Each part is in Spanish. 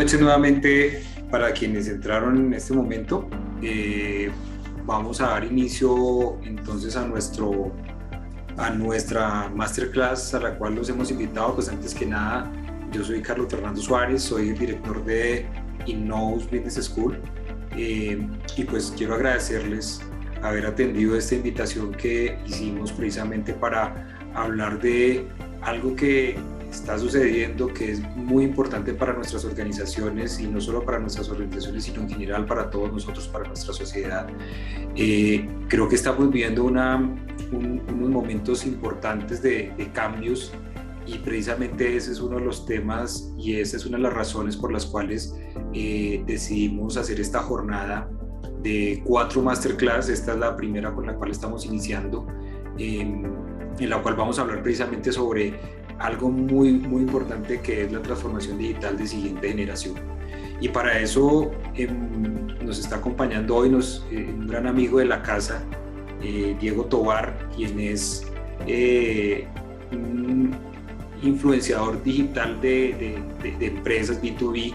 noches nuevamente para quienes entraron en este momento. Vamos a dar inicio entonces a nuestra masterclass a la cual los hemos invitado. Pues antes que nada, yo soy Carlos Fernando Suárez, soy el director de Innovus Business School y pues quiero agradecerles haber atendido esta invitación que hicimos precisamente para hablar de algo que está sucediendo, que es muy importante para nuestras organizaciones, y no solo para nuestras organizaciones, sino en general para todos nosotros, para nuestra sociedad. Creo que estamos viviendo unos momentos importantes de cambios, y precisamente ese es uno de los temas y esa es una de las razones por las cuales decidimos hacer esta jornada de 4 masterclass. Esta es la primera con la cual estamos iniciando, en la cual vamos a hablar precisamente sobre algo muy importante, que es la transformación digital de siguiente generación. Y para eso nos está acompañando hoy un gran amigo de la casa, Diego Tovar, quien es un influenciador digital de empresas B2B.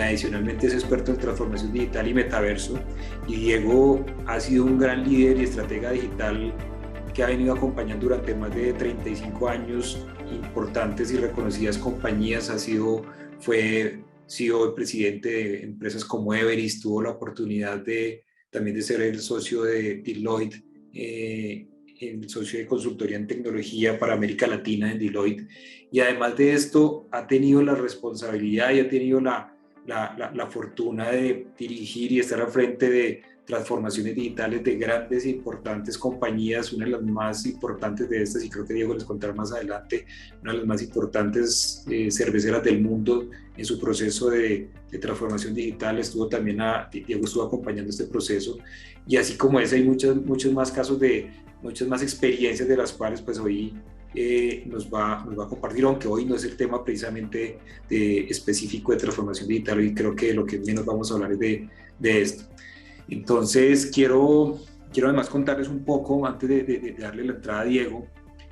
Adicionalmente es experto en transformación digital y metaverso, y Diego ha sido un gran líder y estratega digital que ha venido acompañando durante más de 35 años importantes y reconocidas compañías. Fue CEO y presidente de empresas como Everest, tuvo la oportunidad también de ser el socio de Deloitte, el socio de consultoría en tecnología para América Latina en Deloitte, y además de esto ha tenido la responsabilidad y ha tenido la fortuna de dirigir y estar al frente de transformaciones digitales de grandes e importantes compañías. Una de las más importantes de estas, y creo que Diego les contará más adelante, una de las más importantes cerveceras del mundo en su proceso de transformación digital. Diego estuvo acompañando este proceso, y así como ese hay muchos más casos de muchas más experiencias de las cuales pues hoy nos va a compartir, aunque hoy no es el tema precisamente específico de transformación digital, y creo que lo que menos vamos a hablar es de esto. Entonces quiero además contarles un poco, antes de darle la entrada a Diego,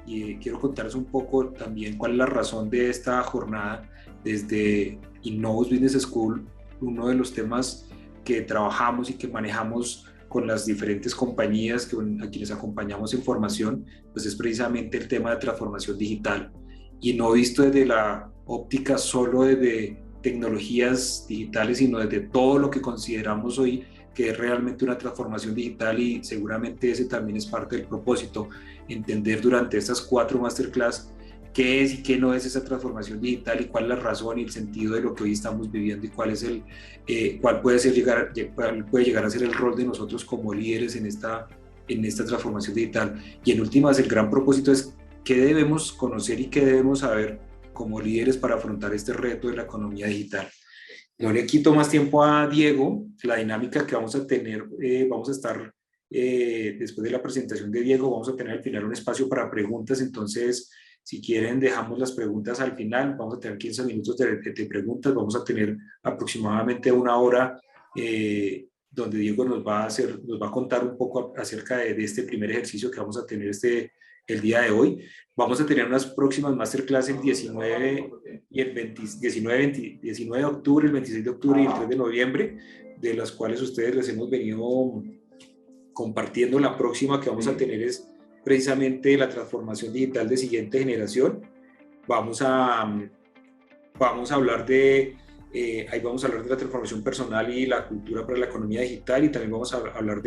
y quiero contarles un poco también cuál es la razón de esta jornada. Desde Innovus Business School, uno de los temas que trabajamos y que manejamos con las diferentes compañías a quienes acompañamos en formación, pues es precisamente el tema de transformación digital, y no visto desde la óptica solo desde tecnologías digitales, sino desde todo lo que consideramos hoy que es realmente una transformación digital. Y seguramente ese también es parte del propósito, entender durante estas 4 masterclass qué es y qué no es esa transformación digital, y cuál es la razón y el sentido de lo que hoy estamos viviendo, y cuál puede llegar a ser el rol de nosotros como líderes en esta transformación digital. Y en últimas, el gran propósito es qué debemos conocer y qué debemos saber como líderes para afrontar este reto de la economía digital. No le quito más tiempo a Diego. La dinámica que vamos a tener, vamos a estar, después de la presentación de Diego, vamos a tener al final un espacio para preguntas. Entonces, si quieren, dejamos las preguntas al final. Vamos a tener 15 minutos de preguntas. Vamos a tener aproximadamente 1 hora, donde Diego nos va a contar un poco acerca de este primer ejercicio que vamos a tener el día de hoy. Vamos a tener unas próximas masterclass el 19 de octubre, el 26 de octubre y el 3 de noviembre, de las cuales ustedes les hemos venido compartiendo. La próxima que vamos a tener es precisamente la transformación digital de siguiente generación. Vamos a hablar ahí vamos a hablar de la transformación personal y la cultura para la economía digital, y también vamos a hablar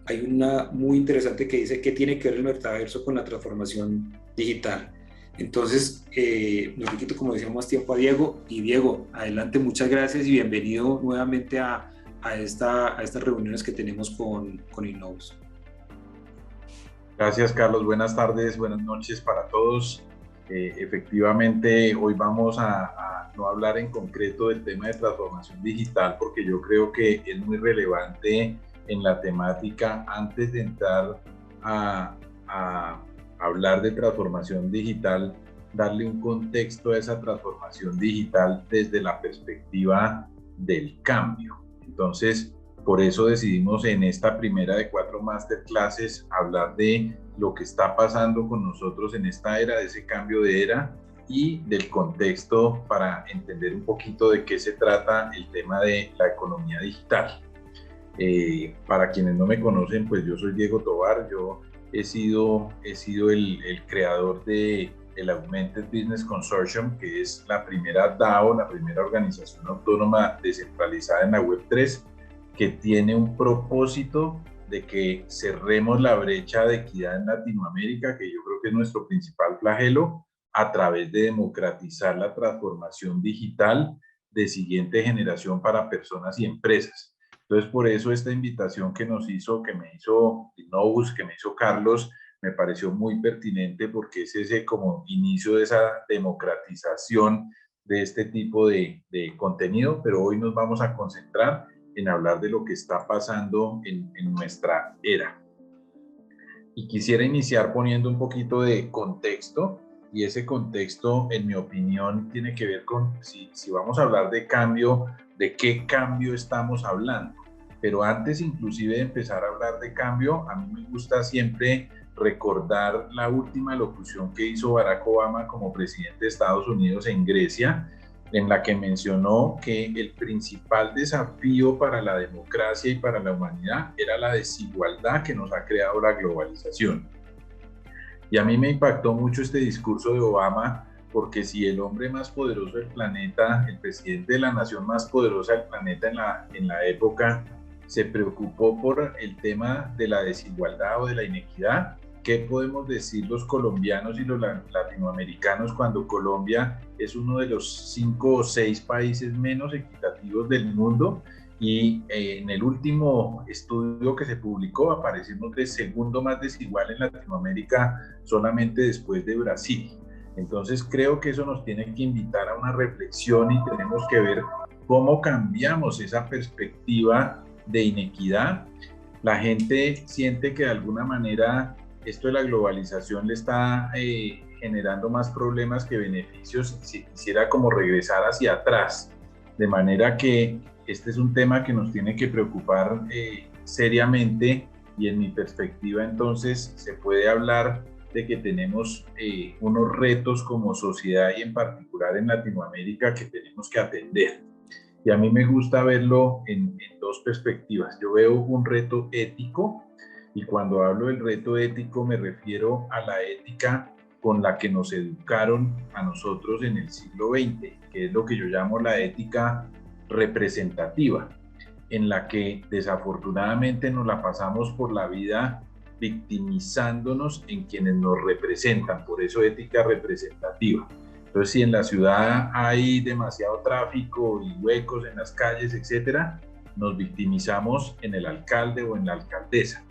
hay una muy interesante que dice qué tiene que ver el metaverso con la transformación digital. Entonces, no le quito, como decíamos, más tiempo a Diego. Y Diego, adelante, muchas gracias y bienvenido nuevamente a estas reuniones que tenemos con Innovus. Gracias, Carlos. Buenas tardes, buenas noches para todos. Efectivamente, hoy vamos a no hablar en concreto del tema de transformación digital, porque yo creo que es muy relevante en la temática. Antes de entrar a hablar de transformación digital, darle un contexto a esa transformación digital desde la perspectiva del cambio. Entonces, por eso decidimos en esta primera de 4 masterclasses hablar de lo que está pasando con nosotros en esta era, de ese cambio de era, y del contexto para entender un poquito de qué se trata el tema de la economía digital. Para quienes no me conocen, pues yo soy Diego Tovar, yo he sido el creador de el Augmented Business Consortium, que es la primera DAO, la primera organización autónoma descentralizada en la Web3, que tiene un propósito de que cerremos la brecha de equidad en Latinoamérica, que yo creo que es nuestro principal flagelo, a través de democratizar la transformación digital de siguiente generación para personas y empresas. Entonces, por eso esta invitación que me hizo Novus, que me hizo Carlos, me pareció muy pertinente porque es ese como inicio de esa democratización de este tipo de contenido, pero hoy nos vamos a concentrar en hablar de lo que está pasando en nuestra era. Y quisiera iniciar poniendo un poquito de contexto, y ese contexto, en mi opinión, tiene que ver con si vamos a hablar de cambio, de qué cambio estamos hablando. Pero antes inclusive de empezar a hablar de cambio, a mí me gusta siempre recordar la última locución que hizo Barack Obama como presidente de Estados Unidos en Grecia, en la que mencionó que el principal desafío para la democracia y para la humanidad era la desigualdad que nos ha creado la globalización. Y a mí me impactó mucho este discurso de Obama, porque si el hombre más poderoso del planeta, el presidente de la nación más poderosa del planeta en la época, se preocupó por el tema de la desigualdad o de la inequidad, ¿qué podemos decir los colombianos y los latinoamericanos cuando Colombia es uno de los 5 o 6 países menos equitativos del mundo? Y en el último estudio que se publicó aparecimos de segundo más desigual en Latinoamérica, solamente después de Brasil. Entonces creo que eso nos tiene que invitar a una reflexión y tenemos que ver cómo cambiamos esa perspectiva de inequidad. La gente siente que de alguna manera esto de la globalización le está generando más problemas que beneficios, si quisiera como regresar hacia atrás, de manera que este es un tema que nos tiene que preocupar seriamente, y en mi perspectiva entonces se puede hablar de que tenemos unos retos como sociedad y en particular en Latinoamérica que tenemos que atender. Y a mí me gusta verlo en dos perspectivas. Yo veo un reto ético, y cuando hablo del reto ético me refiero a la ética con la que nos educaron a nosotros en el siglo XX, que es lo que yo llamo la ética representativa, en la que desafortunadamente nos la pasamos por la vida victimizándonos en quienes nos representan, por eso ética representativa. Entonces, si en la ciudad hay demasiado tráfico y huecos en las calles, etcétera, nos victimizamos en el alcalde o en la alcaldesa.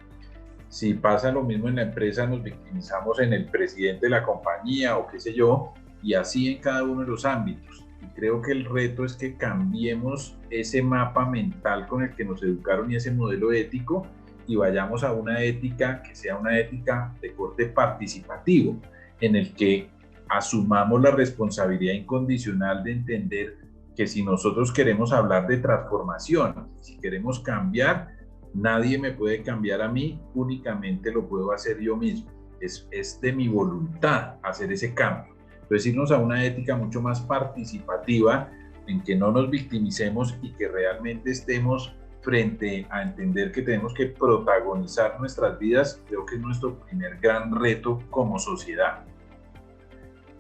Si pasa lo mismo en la empresa, nos victimizamos en el presidente de la compañía o qué sé yo, y así en cada uno de los ámbitos. Y creo que el reto es que cambiemos ese mapa mental con el que nos educaron y ese modelo ético, y vayamos a una ética que sea una ética de corte participativo, en el que asumamos la responsabilidad incondicional de entender que si nosotros queremos hablar de transformación, si queremos cambiar, nadie me puede cambiar a mí, únicamente lo puedo hacer yo mismo. Es de mi voluntad hacer ese cambio. Entonces, irnos a una ética mucho más participativa, en que no nos victimicemos y que realmente estemos frente a entender que tenemos que protagonizar nuestras vidas, creo que es nuestro primer gran reto como sociedad.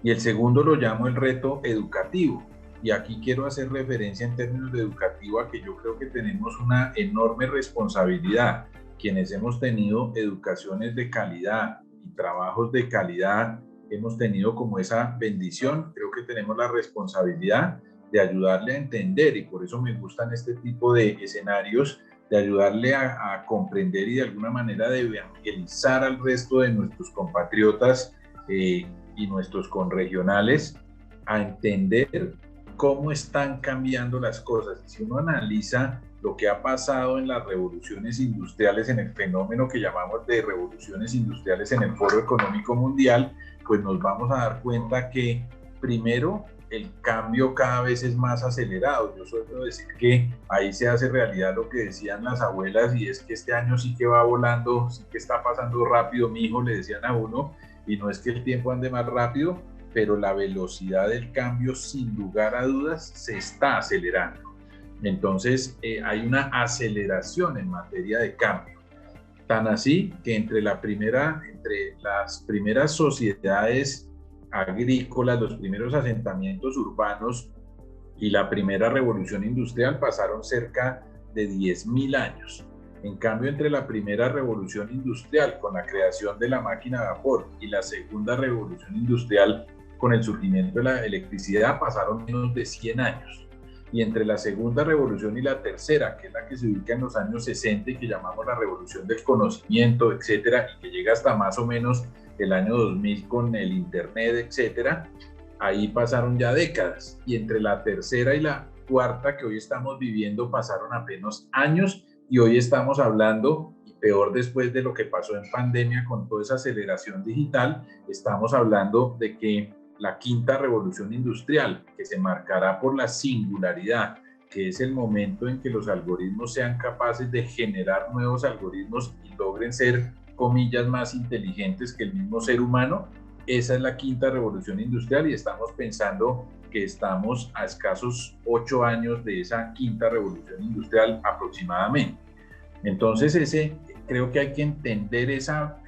Y el segundo lo llamo el reto educativo. Y aquí quiero hacer referencia en términos de educativo a que yo creo que tenemos una enorme responsabilidad. Quienes hemos tenido educaciones de calidad y trabajos de calidad, hemos tenido como esa bendición, creo que tenemos la responsabilidad de ayudarle a entender, y por eso me gustan este tipo de escenarios, de ayudarle a comprender y de alguna manera de evangelizar al resto de nuestros compatriotas y nuestros conregionales a entender cómo están cambiando las cosas. Si uno analiza lo que ha pasado en las revoluciones industriales, en el fenómeno que llamamos de revoluciones industriales en el Foro Económico Mundial, pues nos vamos a dar cuenta que primero el cambio cada vez es más acelerado. Yo suelo decir que ahí se hace realidad lo que decían las abuelas, y es que este año sí que va volando, sí que está pasando rápido, mijo, le decían a uno, y no es que el tiempo ande más rápido, pero la velocidad del cambio, sin lugar a dudas, se está acelerando. Entonces, hay una aceleración en materia de cambio. Tan así que entre las primeras sociedades agrícolas, los primeros asentamientos urbanos y la primera revolución industrial pasaron cerca de 10.000 años. En cambio, entre la primera revolución industrial con la creación de la máquina de vapor y la segunda revolución industrial con el surgimiento de la electricidad pasaron menos de 100 años. Y entre la segunda revolución y la tercera, que es la que se ubica en los años 60 y que llamamos la revolución del conocimiento, etcétera, y que llega hasta más o menos el año 2000 con el internet, etcétera, ahí pasaron ya décadas. Y entre la tercera y la cuarta que hoy estamos viviendo pasaron apenas años, y hoy estamos hablando, y peor después de lo que pasó en pandemia con toda esa aceleración digital, estamos hablando de que la quinta revolución industrial, que se marcará por la singularidad, que es el momento en que los algoritmos sean capaces de generar nuevos algoritmos y logren ser, comillas, más inteligentes que el mismo ser humano. Esa es la quinta revolución industrial y estamos pensando que estamos a escasos 8 años de esa quinta revolución industrial aproximadamente. Entonces, creo que hay que entender esa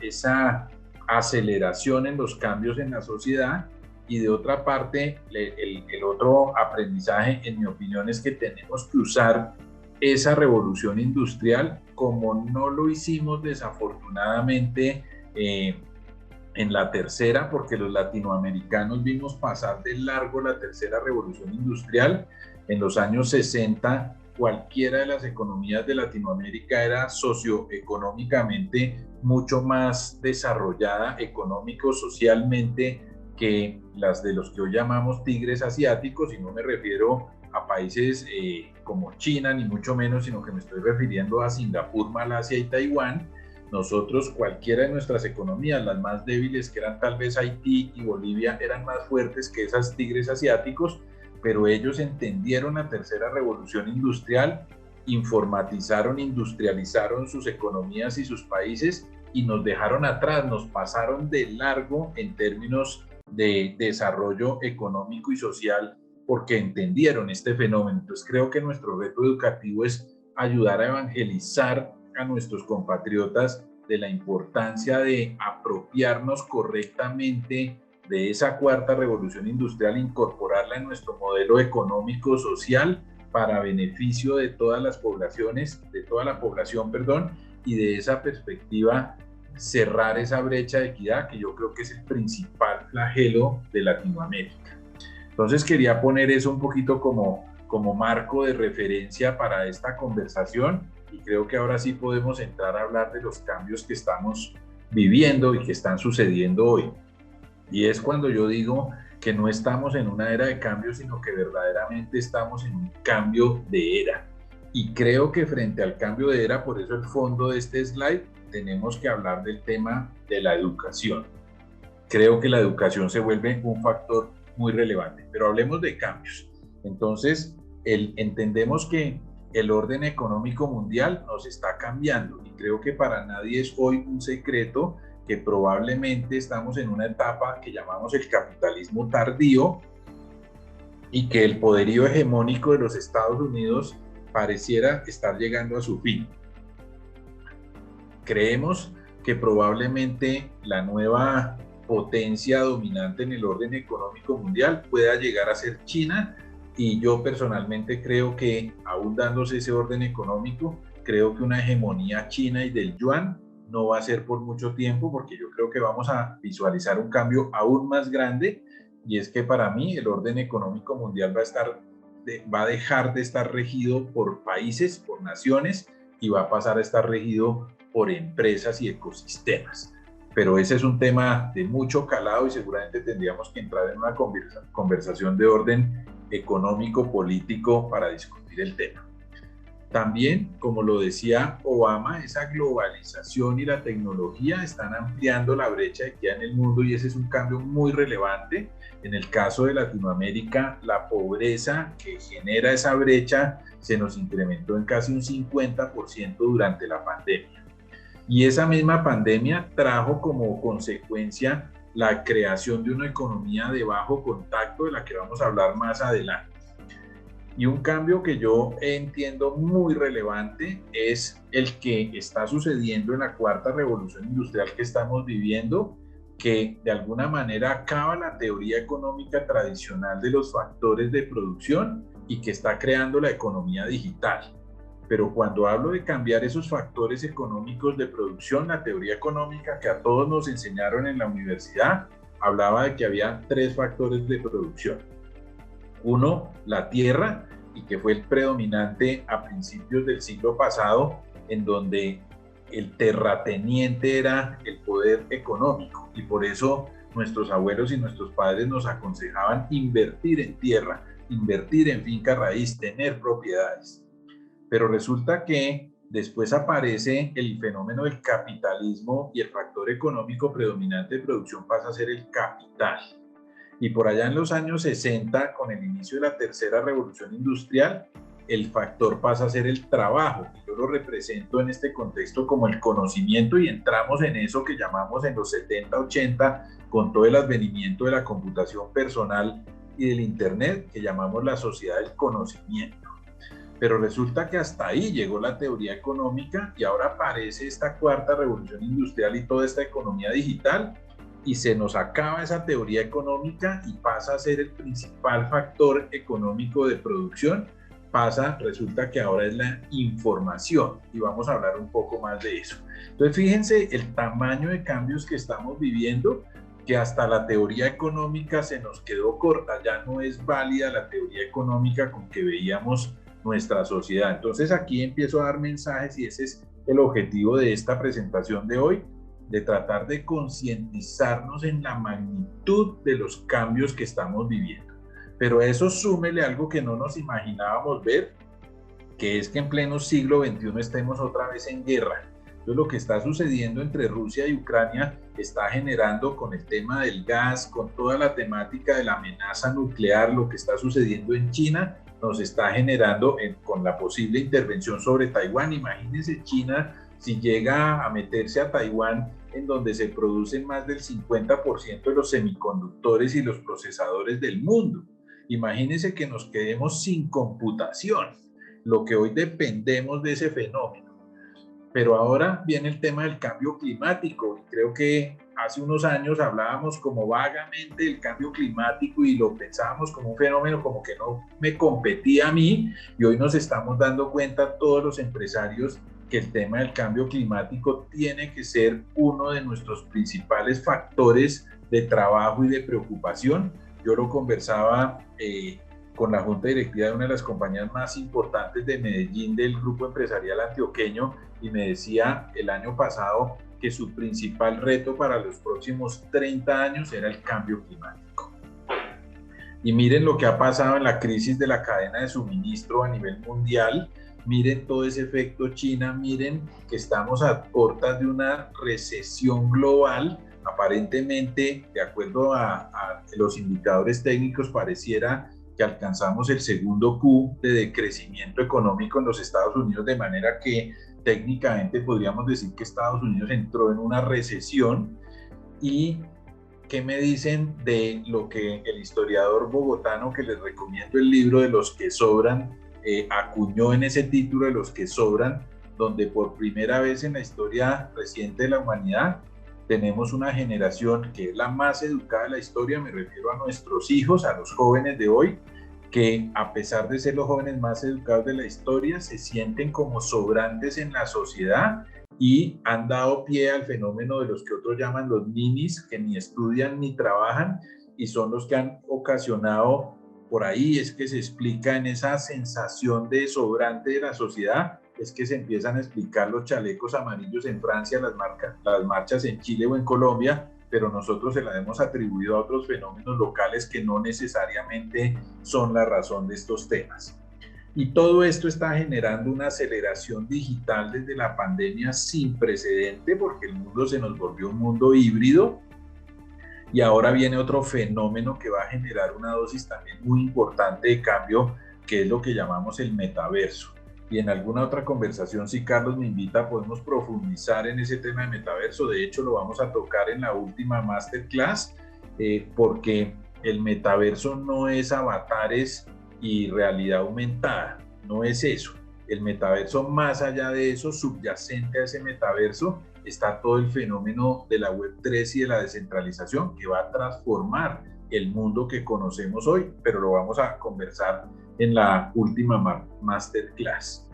aceleración en los cambios en la sociedad. Y de otra parte, el otro aprendizaje, en mi opinión, es que tenemos que usar esa revolución industrial como no lo hicimos desafortunadamente en la tercera, porque los latinoamericanos vimos pasar de largo la tercera revolución industrial. En los años 60, cualquiera de las economías de Latinoamérica era socioeconómicamente mucho más desarrollada, económico, socialmente, que las de los que hoy llamamos tigres asiáticos, y no me refiero a países como China, ni mucho menos, sino que me estoy refiriendo a Singapur, Malasia y Taiwán. Nosotros, cualquiera de nuestras economías, las más débiles, que eran tal vez Haití y Bolivia, eran más fuertes que esas tigres asiáticos, pero ellos entendieron la tercera revolución industrial, informatizaron, industrializaron sus economías y sus países y nos dejaron atrás, nos pasaron de largo en términos de desarrollo económico y social, porque entendieron este fenómeno. Entonces creo que nuestro reto educativo es ayudar a evangelizar a nuestros compatriotas de la importancia de apropiarnos correctamente de esa cuarta revolución industrial, incorporarla en nuestro modelo económico social para beneficio de todas las poblaciones, de toda la población, y de esa perspectiva cerrar esa brecha de equidad, que yo creo que es el principal flagelo de Latinoamérica. Entonces quería poner eso un poquito como marco de referencia para esta conversación, y creo que ahora sí podemos entrar a hablar de los cambios que estamos viviendo y que están sucediendo hoy. Y es cuando yo digo que no estamos en una era de cambio, sino que verdaderamente estamos en un cambio de era. Y creo que frente al cambio de era, por eso el fondo de este slide, tenemos que hablar del tema de la educación. Creo que la educación se vuelve un factor muy relevante, pero hablemos de cambios. Entonces, entendemos que el orden económico mundial nos está cambiando, y creo que para nadie es hoy un secreto que probablemente estamos en una etapa que llamamos el capitalismo tardío, y que el poderío hegemónico de los Estados Unidos pareciera estar llegando a su fin. Creemos que probablemente la nueva potencia dominante en el orden económico mundial pueda llegar a ser China, y yo personalmente creo que, aún dándose ese orden económico, creo que una hegemonía china y del yuan no va a ser por mucho tiempo, porque yo creo que vamos a visualizar un cambio aún más grande, y es que para mí el orden económico mundial va a dejar de estar regido por países, por naciones, y va a pasar a estar regido por empresas y ecosistemas. Pero ese es un tema de mucho calado, y seguramente tendríamos que entrar en una conversación de orden económico, político, para discutir el tema. También, como lo decía Obama, esa globalización y la tecnología están ampliando la brecha de equidad en el mundo, y ese es un cambio muy relevante. En el caso de Latinoamérica, la pobreza que genera esa brecha se nos incrementó en casi un 50% durante la pandemia. Y esa misma pandemia trajo como consecuencia la creación de una economía de bajo contacto, de la que vamos a hablar más adelante. Y un cambio que yo entiendo muy relevante es el que está sucediendo en la cuarta revolución industrial que estamos viviendo, que de alguna manera acaba la teoría económica tradicional de los factores de producción y que está creando la economía digital. Pero cuando hablo de cambiar esos factores económicos de producción, la teoría económica que a todos nos enseñaron en la universidad hablaba de que había 3 factores de producción. Uno, la tierra, y que fue el predominante a principios del siglo pasado, en donde el terrateniente era el poder económico, y por eso nuestros abuelos y nuestros padres nos aconsejaban invertir en tierra, invertir en finca raíz, tener propiedades. Pero resulta que después aparece el fenómeno del capitalismo y el factor económico predominante de producción pasa a ser el capital. Y por allá en los años 60, con el inicio de la tercera revolución industrial, el factor pasa a ser el trabajo. Yo lo represento en este contexto como el conocimiento y entramos en eso que llamamos en los 70, 80, con todo el advenimiento de la computación personal y del Internet, que llamamos la sociedad del conocimiento. Pero resulta que hasta ahí llegó la teoría económica y ahora aparece esta cuarta revolución industrial y toda esta economía digital, y se nos acaba esa teoría económica y pasa a ser el principal factor económico de producción. Resulta que ahora es la información, y vamos a hablar un poco más de eso. Entonces fíjense el tamaño de cambios que estamos viviendo, que hasta la teoría económica se nos quedó corta, ya no es válida la teoría económica con que veíamos nuestra sociedad. Entonces aquí empiezo a dar mensajes y ese es el objetivo de esta presentación de hoy, de tratar de concientizarnos en la magnitud de los cambios que estamos viviendo. Pero a eso súmele algo que no nos imaginábamos ver, que es que en pleno siglo XXI estemos otra vez en guerra. Entonces lo que está sucediendo entre Rusia y Ucrania está generando, con el tema del gas, con toda la temática de la amenaza nuclear, lo que está sucediendo en China, nos está generando con la posible intervención sobre Taiwán. Imagínense China si llega a meterse a Taiwán, en donde se producen más del 50% de los semiconductores y los procesadores del mundo. Imagínense que nos quedemos sin computación, lo que hoy dependemos de ese fenómeno. Pero ahora viene el tema del cambio climático, y creo que hace unos años hablábamos como vagamente del cambio climático y lo pensábamos como un fenómeno como que no me competía a mí, y hoy nos estamos dando cuenta todos los empresarios que el tema del cambio climático tiene que ser uno de nuestros principales factores de trabajo y de preocupación. Yo lo conversaba con la junta directiva de una de las compañías más importantes de Medellín, del grupo empresarial antioqueño, y me decía el año pasado que su principal reto para los próximos 30 años era el cambio climático. Y miren lo que ha pasado en la crisis de la cadena de suministro a nivel mundial. Miren todo ese efecto China, miren que estamos a puertas de una recesión global. Aparentemente, de acuerdo a los indicadores técnicos, pareciera que alcanzamos el segundo Q de decrecimiento económico en los Estados Unidos, de manera que técnicamente podríamos decir que Estados Unidos entró en una recesión. ¿Y qué me dicen de lo que el historiador bogotano, que les recomiendo el libro de Los que sobran, acuñó en ese título de Los que sobran, donde por primera vez en la historia reciente de la humanidad tenemos una generación que es la más educada de la historia? Me refiero a nuestros hijos, a los jóvenes de hoy, que a pesar de ser los jóvenes más educados de la historia, se sienten como sobrantes en la sociedad y han dado pie al fenómeno de los que otros llaman los ninis, que ni estudian ni trabajan, y son los que han ocasionado, por ahí es que se explica en esa sensación de sobrante de la sociedad, es que se empiezan a explicar los chalecos amarillos en Francia, las marchas en Chile o en Colombia, pero nosotros se las hemos atribuido a otros fenómenos locales que no necesariamente son la razón de estos temas. Y todo esto está generando una aceleración digital desde la pandemia sin precedente, porque el mundo se nos volvió un mundo híbrido. Y ahora viene otro fenómeno que va a generar una dosis también muy importante de cambio, que es lo que llamamos el metaverso. y en alguna otra conversación, si Carlos me invita, podemos profundizar en ese tema de metaverso. De hecho, lo vamos a tocar en la última masterclass, porque el metaverso no es avatares y realidad aumentada, no es eso. El metaverso, más allá de eso, subyacente a ese metaverso, está todo el fenómeno de la Web3 y de la descentralización, que va a transformar el mundo que conocemos hoy, pero lo vamos a conversar en la última masterclass.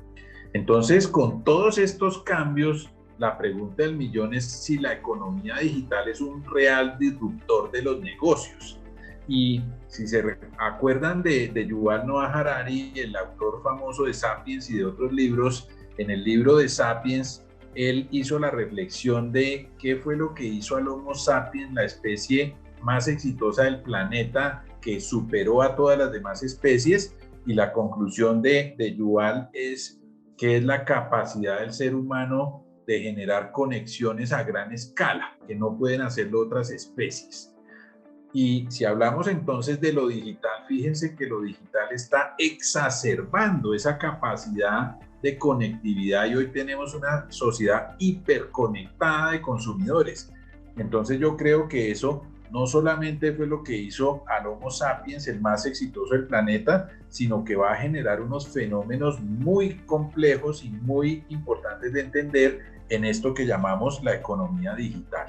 Entonces, con todos estos cambios, la pregunta del millón es si la economía digital es un real disruptor de los negocios. Y si se acuerdan de Yuval Noah Harari, el autor famoso de Sapiens y de otros libros, en el libro de Sapiens, él hizo la reflexión de qué fue lo que hizo al Homo sapiens, la especie más exitosa del planeta, que superó a todas las demás especies, y la conclusión de Yuval es que es la capacidad del ser humano de generar conexiones a gran escala, que no pueden hacerlo otras especies. Y si hablamos entonces de lo digital, fíjense que lo digital está exacerbando esa capacidad de conectividad y hoy tenemos una sociedad hiperconectada de consumidores. Entonces yo creo que eso no solamente fue lo que hizo al Homo sapiens el más exitoso del planeta, sino que va a generar unos fenómenos muy complejos y muy importantes de entender en esto que llamamos la economía digital.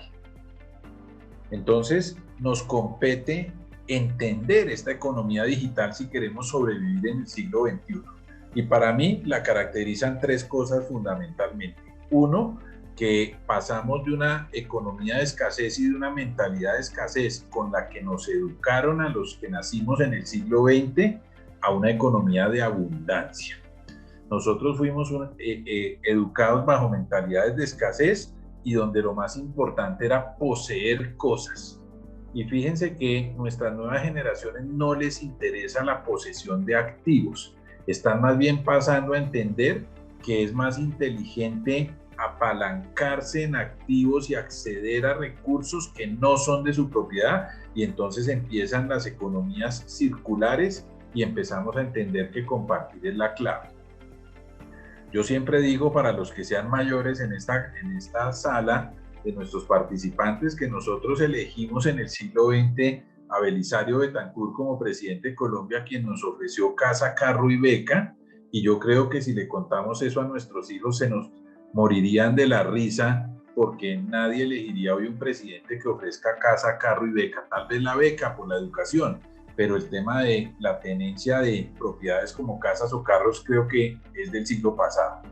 Entonces, nos compete entender esta economía digital si queremos sobrevivir en el siglo XXI. Y para mí la caracterizan tres cosas fundamentalmente. Uno, que pasamos de una economía de escasez y de una mentalidad de escasez con la que nos educaron a los que nacimos en el siglo XX a una economía de abundancia. Nosotros fuimos educados bajo mentalidades de escasez y donde lo más importante era poseer cosas. Y fíjense que a nuestras nuevas generaciones no les interesa la posesión de activos. Están más bien pasando a entender que es más inteligente apalancarse en activos y acceder a recursos que no son de su propiedad, y entonces empiezan las economías circulares y empezamos a entender que compartir es la clave. Yo siempre digo para los que sean mayores en esta sala de nuestros participantes que nosotros elegimos en el siglo XX a Belisario Betancur como presidente de Colombia, quien nos ofreció casa, carro y beca, y yo creo que si le contamos eso a nuestros hijos se nos morirían de la risa, porque nadie elegiría hoy un presidente que ofrezca casa, carro y beca, tal vez la beca por la educación, pero el tema de la tenencia de propiedades como casas o carros creo que es del siglo pasado.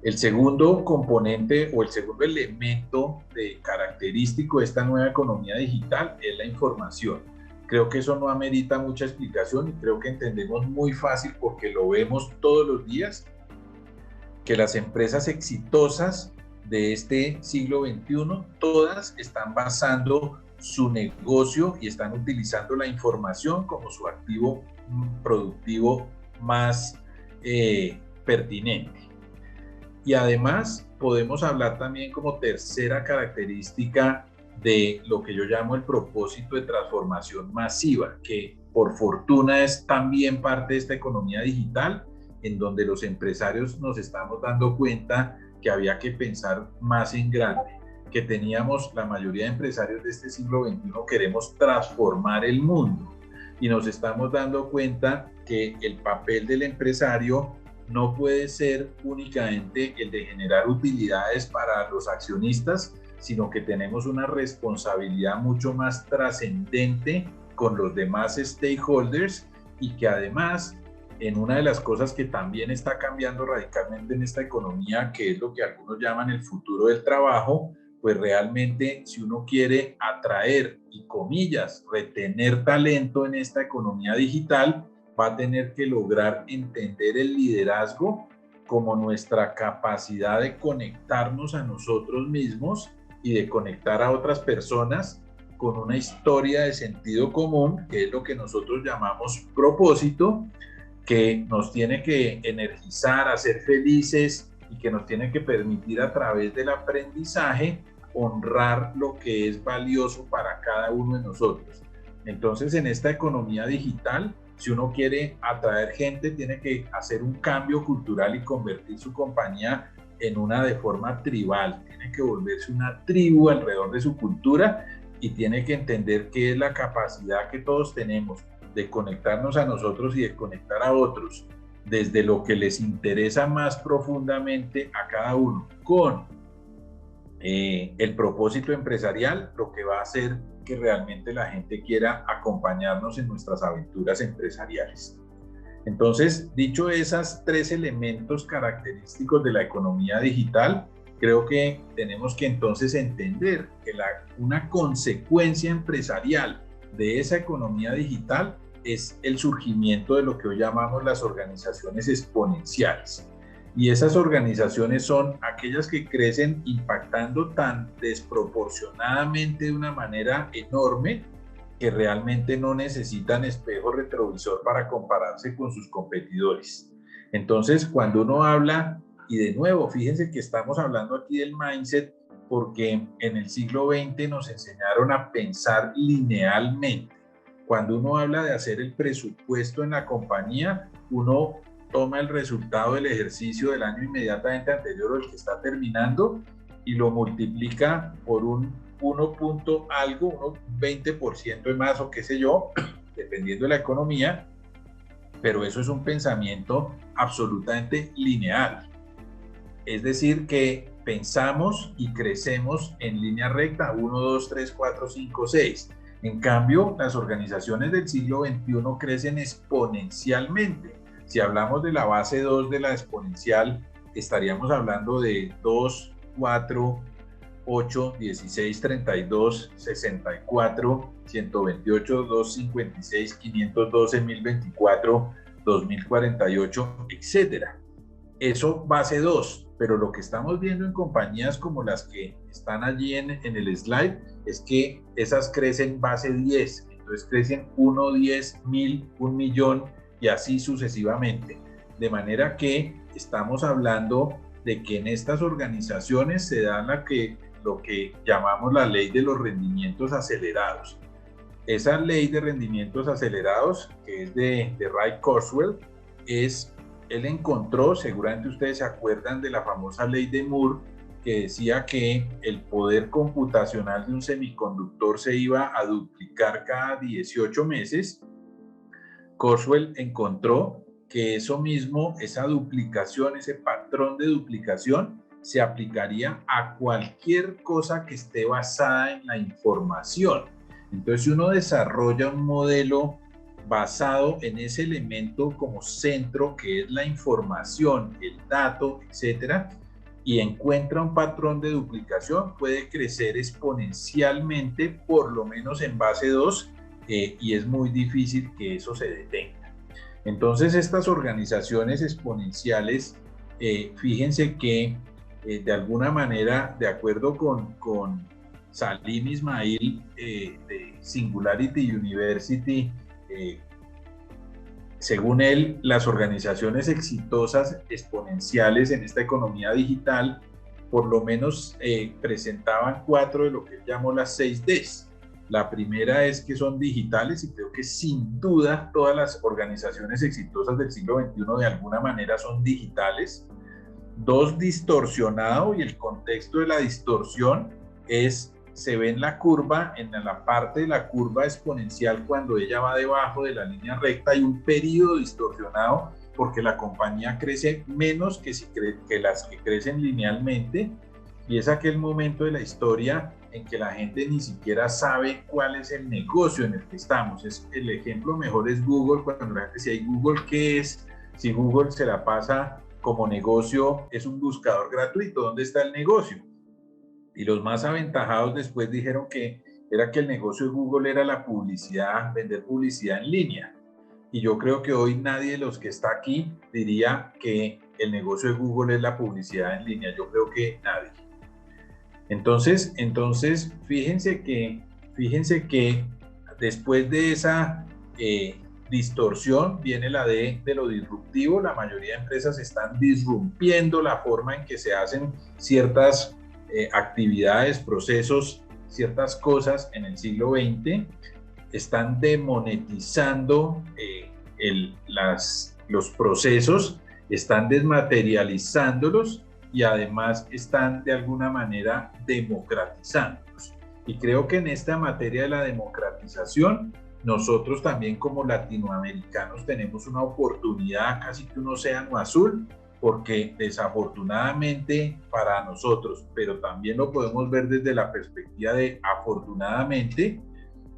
El segundo componente o el segundo elemento característico de esta nueva economía digital es la información. Creo que eso no amerita mucha explicación y creo que entendemos muy fácil porque lo vemos todos los días, que las empresas exitosas de este siglo XXI, todas están basando su negocio y están utilizando la información como su activo productivo más pertinente. Y además podemos hablar también como tercera característica de lo que yo llamo el propósito de transformación masiva, que por fortuna es también parte de esta economía digital, en donde los empresarios nos estamos dando cuenta que había que pensar más en grande, que teníamos, la mayoría de empresarios de este siglo XXI queremos transformar el mundo y nos estamos dando cuenta que el papel del empresario no puede ser únicamente el de generar utilidades para los accionistas, sino que tenemos una responsabilidad mucho más trascendente con los demás stakeholders y que además, en una de las cosas que también está cambiando radicalmente en esta economía, que es lo que algunos llaman el futuro del trabajo, pues realmente si uno quiere atraer y comillas, retener talento en esta economía digital, va a tener que lograr entender el liderazgo como nuestra capacidad de conectarnos a nosotros mismos y de conectar a otras personas con una historia de sentido común, que es lo que nosotros llamamos propósito, que nos tiene que energizar, hacer felices y que nos tiene que permitir a través del aprendizaje honrar lo que es valioso para cada uno de nosotros. Entonces, en esta economía digital, Si uno quiere atraer gente, tiene que hacer un cambio cultural y convertir su compañía en una de forma tribal. Tiene que volverse una tribu alrededor de su cultura y tiene que entender qué es la capacidad que todos tenemos de conectarnos a nosotros y de conectar a otros desde lo que les interesa más profundamente a cada uno, con el propósito empresarial, lo que va a hacer que realmente la gente quiera acompañarnos en nuestras aventuras empresariales. Entonces, dicho esos 3 elementos característicos de la economía digital, creo que tenemos que entonces entender que una consecuencia empresarial de esa economía digital es el surgimiento de lo que hoy llamamos las organizaciones exponenciales. Y esas organizaciones son aquellas que crecen impactando tan desproporcionadamente de una manera enorme que realmente no necesitan espejo retrovisor para compararse con sus competidores. Entonces, cuando uno habla, y de nuevo, fíjense que estamos hablando aquí del mindset, porque en el siglo XX nos enseñaron a pensar linealmente. Cuando uno habla de hacer el presupuesto en la compañía, uno toma el resultado del ejercicio del año inmediatamente anterior o el que está terminando y lo multiplica por un 1 punto algo, un 20% de más o qué sé yo, dependiendo de la economía, pero eso es un pensamiento absolutamente lineal. Es decir, que pensamos y crecemos en línea recta, 1, 2, 3, 4, 5, 6. En cambio, las organizaciones del siglo XXI crecen exponencialmente. Si hablamos de la base 2 de la exponencial, estaríamos hablando de 2, 4, 8, 16, 32, 64, 128, 256, 512, 1024, 2048, etcétera. Eso base 2, pero lo que estamos viendo en compañías como las que están allí en el slide es que esas crecen base 10, entonces crecen 1, 10, 1000, 1 millón y así sucesivamente. De manera que estamos hablando de que en estas organizaciones se da lo que llamamos la ley de los rendimientos acelerados. Esa ley de rendimientos acelerados, que es de Ray Kurzweil, él encontró, seguramente ustedes se acuerdan de la famosa ley de Moore, que decía que el poder computacional de un semiconductor se iba a duplicar cada 18 meses. Kurzweil encontró que eso mismo, esa duplicación, ese patrón de duplicación, se aplicaría a cualquier cosa que esté basada en la información. Entonces, si uno desarrolla un modelo basado en ese elemento como centro, que es la información, el dato, etcétera, y encuentra un patrón de duplicación, puede crecer exponencialmente, por lo menos en base 2, y es muy difícil que eso se detenga. Entonces, estas organizaciones exponenciales, fíjense que de alguna manera, de acuerdo con Salim Ismail de Singularity University, según él, las organizaciones exitosas exponenciales en esta economía digital por lo menos presentaban 4 de lo que él llamó las 6 Ds. La primera es que son digitales, y creo que sin duda todas las organizaciones exitosas del siglo XXI de alguna manera son digitales. 2, distorsionado, y el contexto de la distorsión se ve en la curva, en la parte de la curva exponencial, cuando ella va debajo de la línea recta, hay un periodo distorsionado porque la compañía crece menos que las que crecen linealmente, y es aquel momento de la historia en que la gente ni siquiera sabe cuál es el negocio en el que estamos. El ejemplo mejor es Google, cuando la gente decía, ¿y Google qué es? Si Google se la pasa como negocio, es un buscador gratuito, ¿dónde está el negocio? Y los más aventajados después dijeron que el negocio de Google era la publicidad, vender publicidad en línea. Y yo creo que hoy nadie de los que está aquí diría que el negocio de Google es la publicidad en línea. Yo creo que nadie. Entonces fíjense que después de esa distorsión viene la D de lo disruptivo. La mayoría de empresas están disrumpiendo la forma en que se hacen ciertas actividades, procesos, ciertas cosas en el siglo XX. Están demonetizando los procesos, están desmaterializándolos y además están de alguna manera democratizándolos. Y creo que en esta materia de la democratización, nosotros también como latinoamericanos tenemos una oportunidad, casi que un océano azul, porque desafortunadamente para nosotros, pero también lo podemos ver desde la perspectiva de afortunadamente,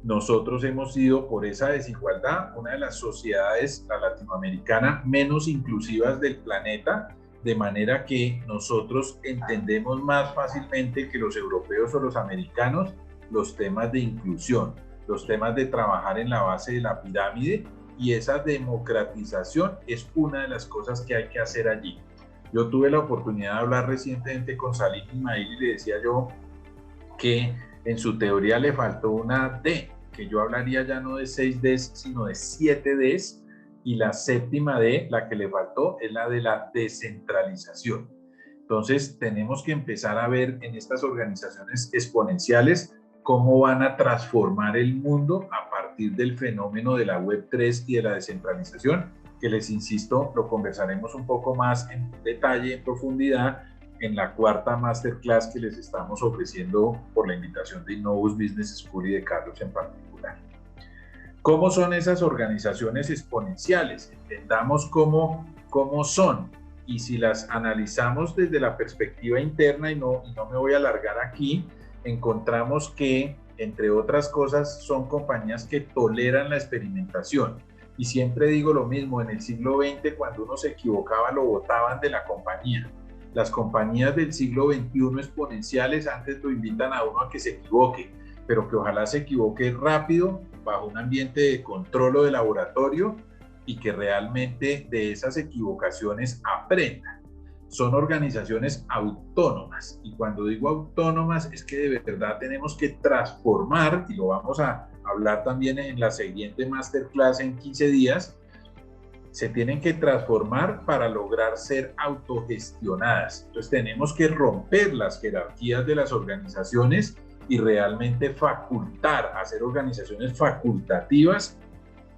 nosotros hemos sido, por esa desigualdad, una de las sociedades, la latinoamericana, menos inclusivas del planeta, de manera que nosotros entendemos más fácilmente que los europeos o los americanos los temas de inclusión, los temas de trabajar en la base de la pirámide, y esa democratización es una de las cosas que hay que hacer allí. Yo tuve la oportunidad de hablar recientemente con Salim Ismail y le decía yo que en su teoría le faltó una D, que yo hablaría ya no de 6 Ds, sino de 7 Ds, y la séptima D, la que le faltó, es la de la descentralización. Entonces tenemos que empezar a ver en estas organizaciones exponenciales cómo van a transformar el mundo a partir del fenómeno de la Web3 y de la descentralización, que les insisto, lo conversaremos un poco más en detalle, en profundidad, en la cuarta masterclass que les estamos ofreciendo por la invitación de Innovus Business School y de Carlos en particular. ¿Cómo son esas organizaciones exponenciales? Entendamos cómo son, y si las analizamos desde la perspectiva interna, y no me voy a alargar aquí, encontramos que, entre otras cosas, son compañías que toleran la experimentación. Y siempre digo lo mismo, en el siglo XX, cuando uno se equivocaba, lo botaban de la compañía. Las compañías del siglo XXI exponenciales antes lo invitan a uno a que se equivoque, pero que ojalá se equivoque rápido, bajo un ambiente de control o de laboratorio, y que realmente de esas equivocaciones aprendan. Son organizaciones autónomas, y cuando digo autónomas es que de verdad tenemos que transformar, y lo vamos a hablar también en la siguiente masterclass en 15 días, se tienen que transformar para lograr ser autogestionadas. Entonces tenemos que romper las jerarquías de las organizaciones y realmente hacer organizaciones facultativas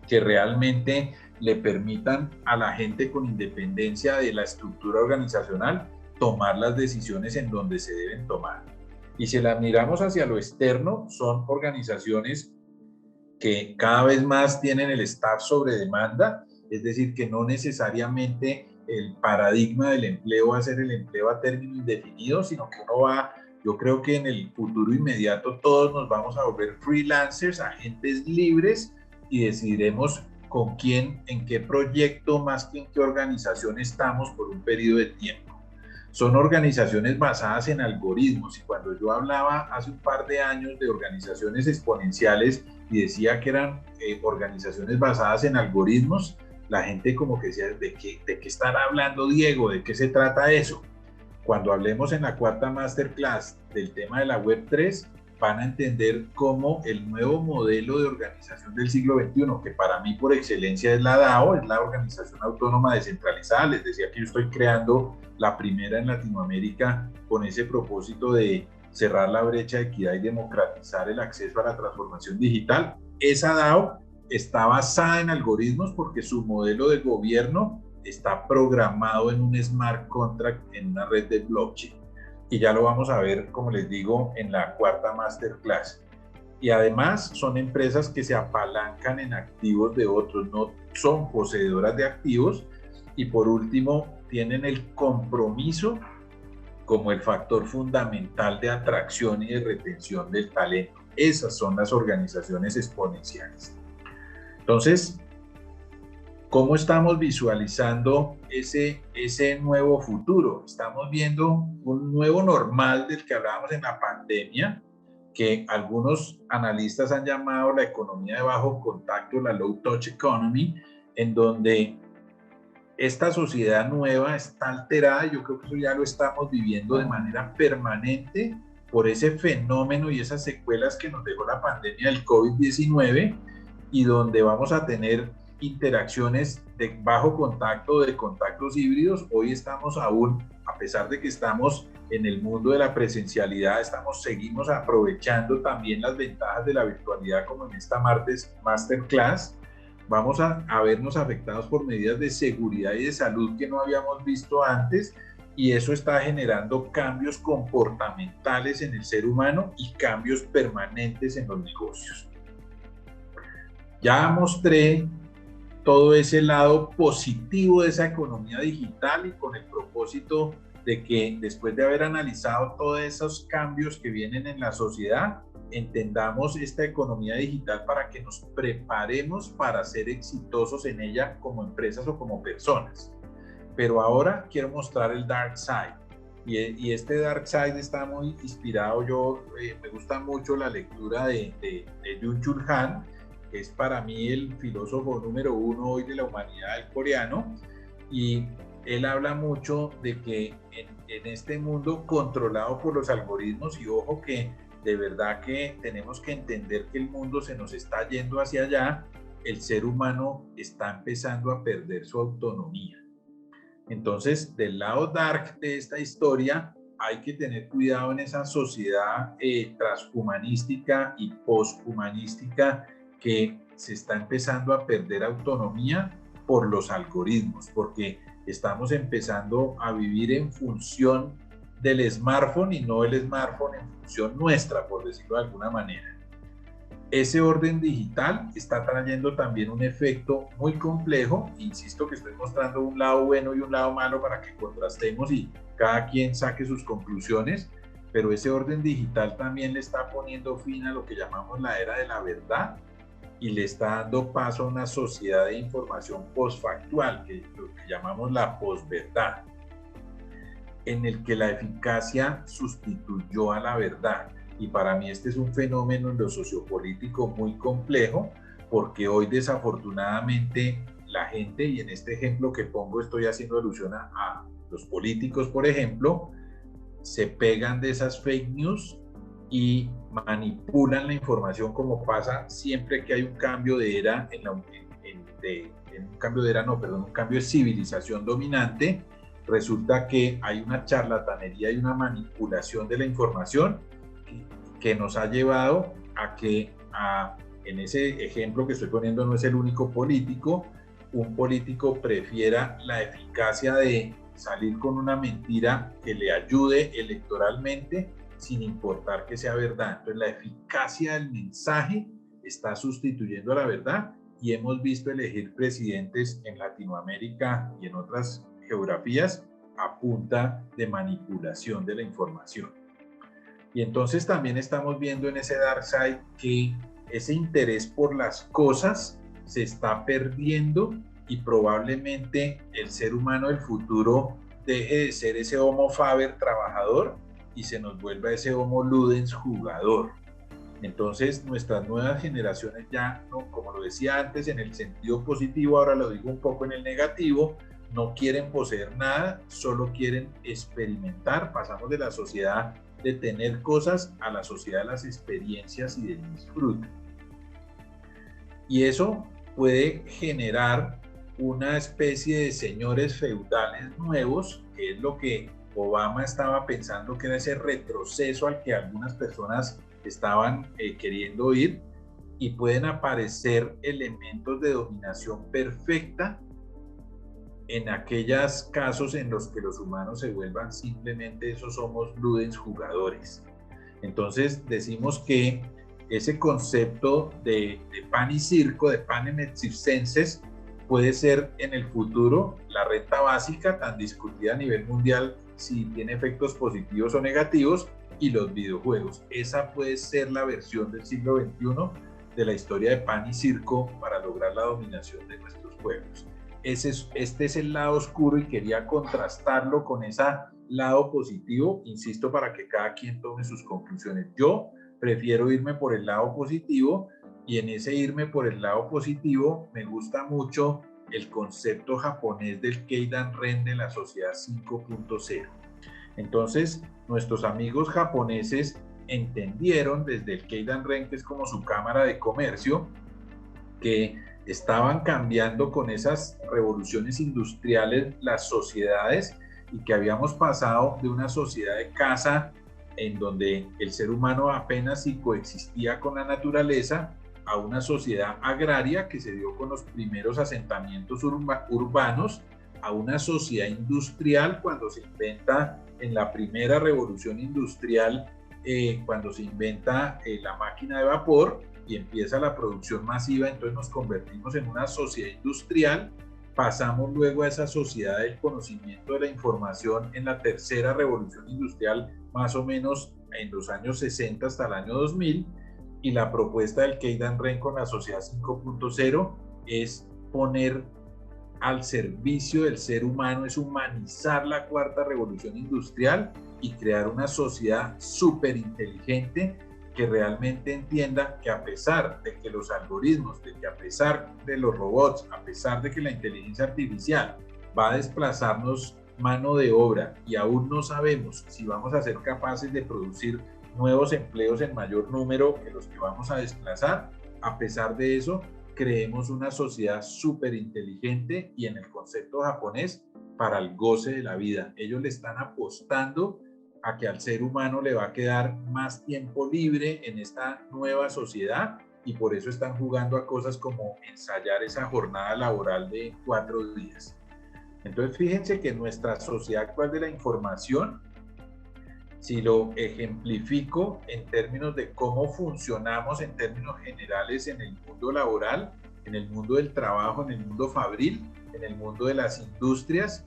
que realmente le permitan a la gente, con independencia de la estructura organizacional, tomar las decisiones en donde se deben tomar. Y si las miramos hacia lo externo, son organizaciones que cada vez más tienen el staff sobre demanda, es decir, que no necesariamente el paradigma del empleo va a ser el empleo a término indefinido, sino que yo creo que en el futuro inmediato todos nos vamos a volver freelancers, agentes libres, y decidiremos con quién, en qué proyecto, más que en qué organización estamos por un periodo de tiempo. Son organizaciones basadas en algoritmos, y cuando yo hablaba hace un par de años de organizaciones exponenciales y decía que eran organizaciones basadas en algoritmos, la gente como que decía, ¿de qué estará hablando Diego? ¿De qué se trata eso? Cuando hablemos en la cuarta masterclass del tema de la Web3, van a entender cómo el nuevo modelo de organización del siglo XXI, que para mí por excelencia es la DAO, es la Organización Autónoma Descentralizada. Les decía que yo estoy creando la primera en Latinoamérica con ese propósito de cerrar la brecha de equidad y democratizar el acceso a la transformación digital. Esa DAO está basada en algoritmos porque su modelo de gobierno está programado en un smart contract, en una red de blockchain. Y ya lo vamos a ver, como les digo, en la cuarta masterclass. Y además son empresas que se apalancan en activos de otros, no son poseedoras de activos. Y por último, tienen el compromiso como el factor fundamental de atracción y de retención del talento. Esas son las organizaciones exponenciales. Entonces, ¿cómo estamos visualizando ese nuevo futuro? Estamos viendo un nuevo normal del que hablábamos en la pandemia, que algunos analistas han llamado la economía de bajo contacto, la low touch economy, en donde esta sociedad nueva está alterada. Yo creo que eso ya lo estamos viviendo de manera permanente por ese fenómeno y esas secuelas que nos dejó la pandemia del COVID-19, y donde vamos a tener interacciones de bajo contacto, de contactos híbridos. Hoy estamos aún, a pesar de que estamos en el mundo de la presencialidad, seguimos aprovechando también las ventajas de la virtualidad, como en esta masterclass, vamos a vernos afectados por medidas de seguridad y de salud que no habíamos visto antes, y eso está generando cambios comportamentales en el ser humano y cambios permanentes en los negocios. Ya mostré todo ese lado positivo de esa economía digital, y con el propósito de que después de haber analizado todos esos cambios que vienen en la sociedad, entendamos esta economía digital para que nos preparemos para ser exitosos en ella como empresas o como personas. Pero ahora quiero mostrar el dark side, y este dark side está muy inspirado. Me gusta mucho la lectura de Byung-Chul Han, que es para mí el filósofo número 1 hoy de la humanidad, el coreano, y él habla mucho de que en este mundo controlado por los algoritmos, y ojo que de verdad que tenemos que entender que el mundo se nos está yendo hacia allá, el ser humano está empezando a perder su autonomía. Entonces, del lado dark de esta historia, hay que tener cuidado en esa sociedad transhumanística y posthumanística que se está empezando a perder autonomía por los algoritmos, porque estamos empezando a vivir en función del smartphone y no el smartphone en función nuestra, por decirlo de alguna manera. Ese orden digital está trayendo también un efecto muy complejo. Insisto que estoy mostrando un lado bueno y un lado malo para que contrastemos y cada quien saque sus conclusiones, pero ese orden digital también le está poniendo fin a lo que llamamos la era de la verdad, y le está dando paso a una sociedad de información postfactual, que lo que llamamos la posverdad, en el que la eficacia sustituyó a la verdad. Y para mí este es un fenómeno en lo sociopolítico muy complejo, porque hoy desafortunadamente la gente, y en este ejemplo que pongo estoy haciendo alusión a los políticos, por ejemplo, se pegan de esas fake news y manipulan la información, como pasa siempre que hay un cambio de era un cambio de civilización dominante. Resulta que hay una charlatanería y una manipulación de la información que nos ha llevado a que, en ese ejemplo que estoy poniendo, no es el único político, un político prefiera la eficacia de salir con una mentira que le ayude electoralmente sin importar que sea verdad. Entonces la eficacia del mensaje está sustituyendo a la verdad, y hemos visto elegir presidentes en Latinoamérica y en otras geografías a punta de manipulación de la información. Y entonces también estamos viendo en ese dark side que ese interés por las cosas se está perdiendo, y probablemente el ser humano del futuro deje de ser ese homo faber trabajador y se nos vuelva ese homo ludens jugador. Entonces nuestras nuevas generaciones ya, no, como lo decía antes, en el sentido positivo, ahora lo digo un poco en el negativo, no quieren poseer nada, solo quieren experimentar. Pasamos de la sociedad de tener cosas a la sociedad de las experiencias y del disfrute. Y eso puede generar una especie de señores feudales nuevos, que es lo que Obama estaba pensando que era ese retroceso al que algunas personas estaban queriendo ir, y pueden aparecer elementos de dominación perfecta en aquellos casos en los que los humanos se vuelvan simplemente esos homos ludens jugadores. Entonces decimos que ese concepto de pan y circo, de panem et circenses, puede ser en el futuro la renta básica tan discutida a nivel mundial, si tiene efectos positivos o negativos, y los videojuegos. Esa puede ser la versión del siglo XXI de la historia de pan y circo para lograr la dominación de nuestros pueblos. Este es el lado oscuro, y quería contrastarlo con ese lado positivo, insisto, para que cada quien tome sus conclusiones. Yo prefiero irme por el lado positivo, y en ese irme por el lado positivo me gusta mucho el concepto japonés del Keidan-ren de la sociedad 5.0. Entonces, nuestros amigos japoneses entendieron desde el Keidan-ren, que es como su cámara de comercio, que estaban cambiando con esas revoluciones industriales las sociedades, y que habíamos pasado de una sociedad de caza en donde el ser humano apenas si coexistía con la naturaleza, a una sociedad agraria que se dio con los primeros asentamientos urbanos, a una sociedad industrial cuando se inventa en la primera revolución industrial, cuando se inventa la máquina de vapor y empieza la producción masiva. Entonces nos convertimos en una sociedad industrial. Pasamos luego a esa sociedad del conocimiento de la información en la tercera revolución industrial, más o menos en los años 60 hasta el año 2000, y la propuesta del Keidan Ren con la sociedad 5.0 es poner al servicio del ser humano, es humanizar la cuarta revolución industrial y crear una sociedad súper inteligente que realmente entienda que a pesar de que los algoritmos, de que a pesar de los robots, a pesar de que la inteligencia artificial va a desplazarnos mano de obra y aún no sabemos si vamos a ser capaces de producir nuevos empleos en mayor número que los que vamos a desplazar, a pesar de eso, creemos una sociedad súper inteligente y en el concepto japonés para el goce de la vida. Ellos le están apostando a que al ser humano le va a quedar más tiempo libre en esta nueva sociedad y por eso están jugando a cosas como ensayar esa jornada laboral de 4 días. Entonces fíjense que nuestra sociedad actual de la información, si lo ejemplifico en términos de cómo funcionamos en términos generales en el mundo laboral, en el mundo del trabajo, en el mundo fabril, en el mundo de las industrias,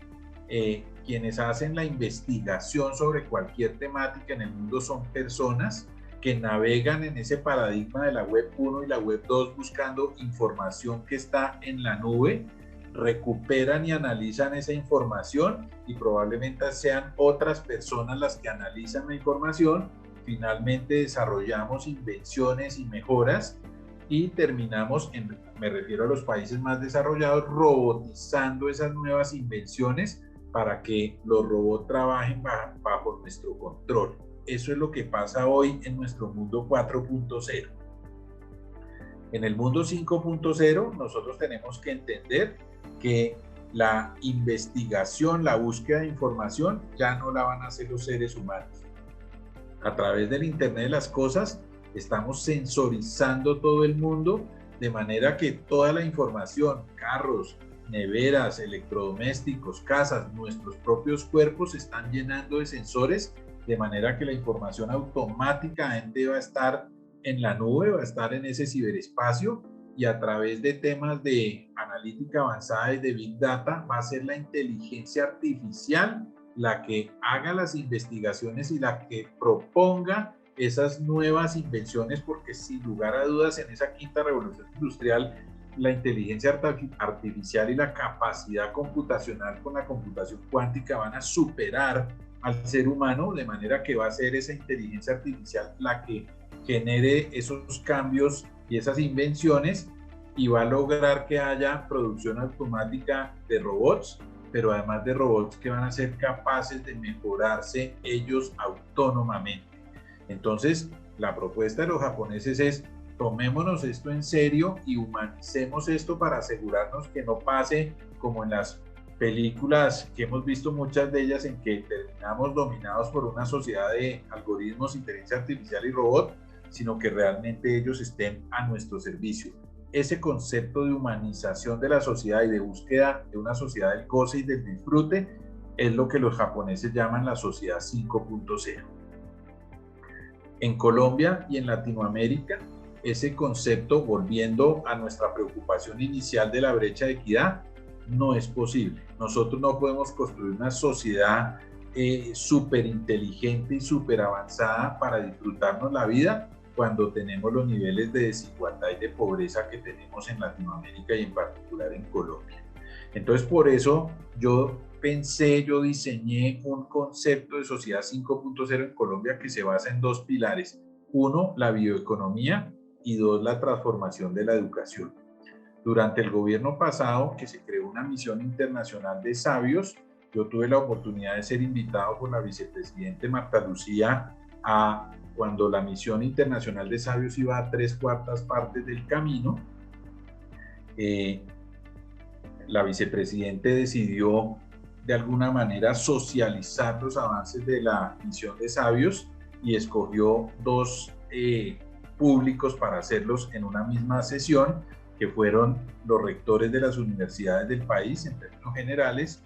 quienes hacen la investigación sobre cualquier temática en el mundo son personas que navegan en ese paradigma de la web 1 y la web 2 buscando información que está en la nube, recuperan y analizan esa información y probablemente sean otras personas las que analizan la información. Finalmente desarrollamos invenciones y mejoras y terminamos, me refiero a los países más desarrollados, robotizando esas nuevas invenciones para que los robots trabajen bajo nuestro control. Eso es lo que pasa hoy en nuestro mundo 4.0. En el mundo 5.0 nosotros tenemos que entender que la investigación, la búsqueda de información ya no la van a hacer los seres humanos. A través del Internet de las cosas estamos sensorizando todo el mundo de manera que toda la información, carros, neveras, electrodomésticos, casas, nuestros propios cuerpos se están llenando de sensores de manera que la información automáticamente va a estar en la nube, va a estar en ese ciberespacio y a través de temas de analítica avanzada y de Big Data va a ser la inteligencia artificial la que haga las investigaciones y la que proponga esas nuevas invenciones, porque sin lugar a dudas en esa quinta revolución industrial la inteligencia artificial y la capacidad computacional con la computación cuántica van a superar al ser humano, de manera que va a ser esa inteligencia artificial la que genere esos cambios y esas invenciones y va a lograr que haya producción automática de robots, pero además de robots que van a ser capaces de mejorarse ellos autónomamente. Entonces, la propuesta de los japoneses es: tomémonos esto en serio y humanicemos esto para asegurarnos que no pase como en las películas que hemos visto, muchas de ellas, en que terminamos dominados por una sociedad de algoritmos, inteligencia artificial y robot, sino que realmente ellos estén a nuestro servicio. Ese concepto de humanización de la sociedad y de búsqueda de una sociedad del goce y del disfrute es lo que los japoneses llaman la sociedad 5.0. En Colombia y en Latinoamérica, ese concepto, volviendo a nuestra preocupación inicial de la brecha de equidad, no es posible. Nosotros no podemos construir una sociedad súper inteligente y súper avanzada para disfrutarnos la vida cuando tenemos los niveles de desigualdad y de pobreza que tenemos en Latinoamérica y en particular en Colombia. Entonces, por eso yo diseñé un concepto de sociedad 5.0 en Colombia que se basa en 2 pilares. 1, la bioeconomía y 2, la transformación de la educación. Durante el gobierno pasado, que se creó una misión internacional de sabios, yo tuve la oportunidad de ser invitado por la vicepresidente Marta Lucía cuando la misión internacional de sabios iba a 3/4 partes del camino. La vicepresidente decidió de alguna manera socializar los avances de la misión de sabios y escogió 2 públicos para hacerlos en una misma sesión, que fueron los rectores de las universidades del país en términos generales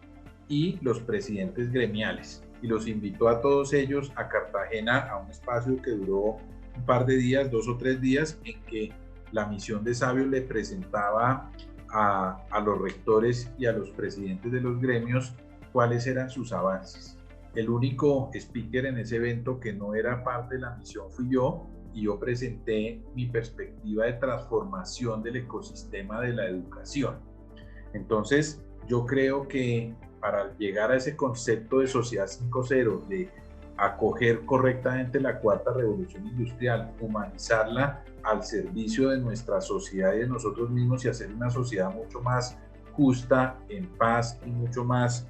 y los presidentes gremiales. Y los invitó a todos ellos a Cartagena, a un espacio que duró un par de días, 2 o 3 días, en que la misión de Sabios le presentaba a los rectores y a los presidentes de los gremios cuáles eran sus avances. El único speaker en ese evento que no era parte de la misión fui yo, y yo presenté mi perspectiva de transformación del ecosistema de la educación. Entonces, yo creo que para llegar a ese concepto de sociedad 5.0, de acoger correctamente la cuarta revolución industrial, humanizarla al servicio de nuestra sociedad y de nosotros mismos, y hacer una sociedad mucho más justa, en paz y mucho más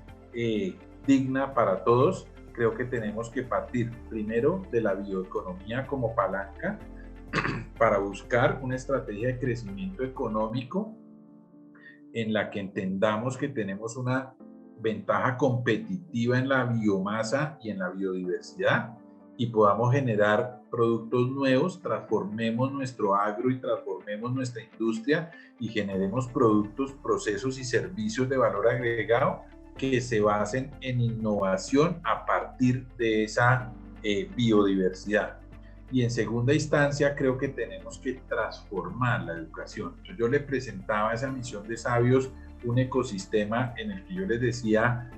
digna para todos, creo que tenemos que partir primero de la bioeconomía como palanca para buscar una estrategia de crecimiento económico en la que entendamos que tenemos una ventaja competitiva en la biomasa y en la biodiversidad, y podamos generar productos nuevos, transformemos nuestro agro y transformemos nuestra industria y generemos productos, procesos y servicios de valor agregado que se basen en innovación a partir de esa biodiversidad. Y en segunda instancia, creo que tenemos que transformar la educación. Entonces, yo le presentaba a esa misión de Sabios un ecosistema en el que yo les decía,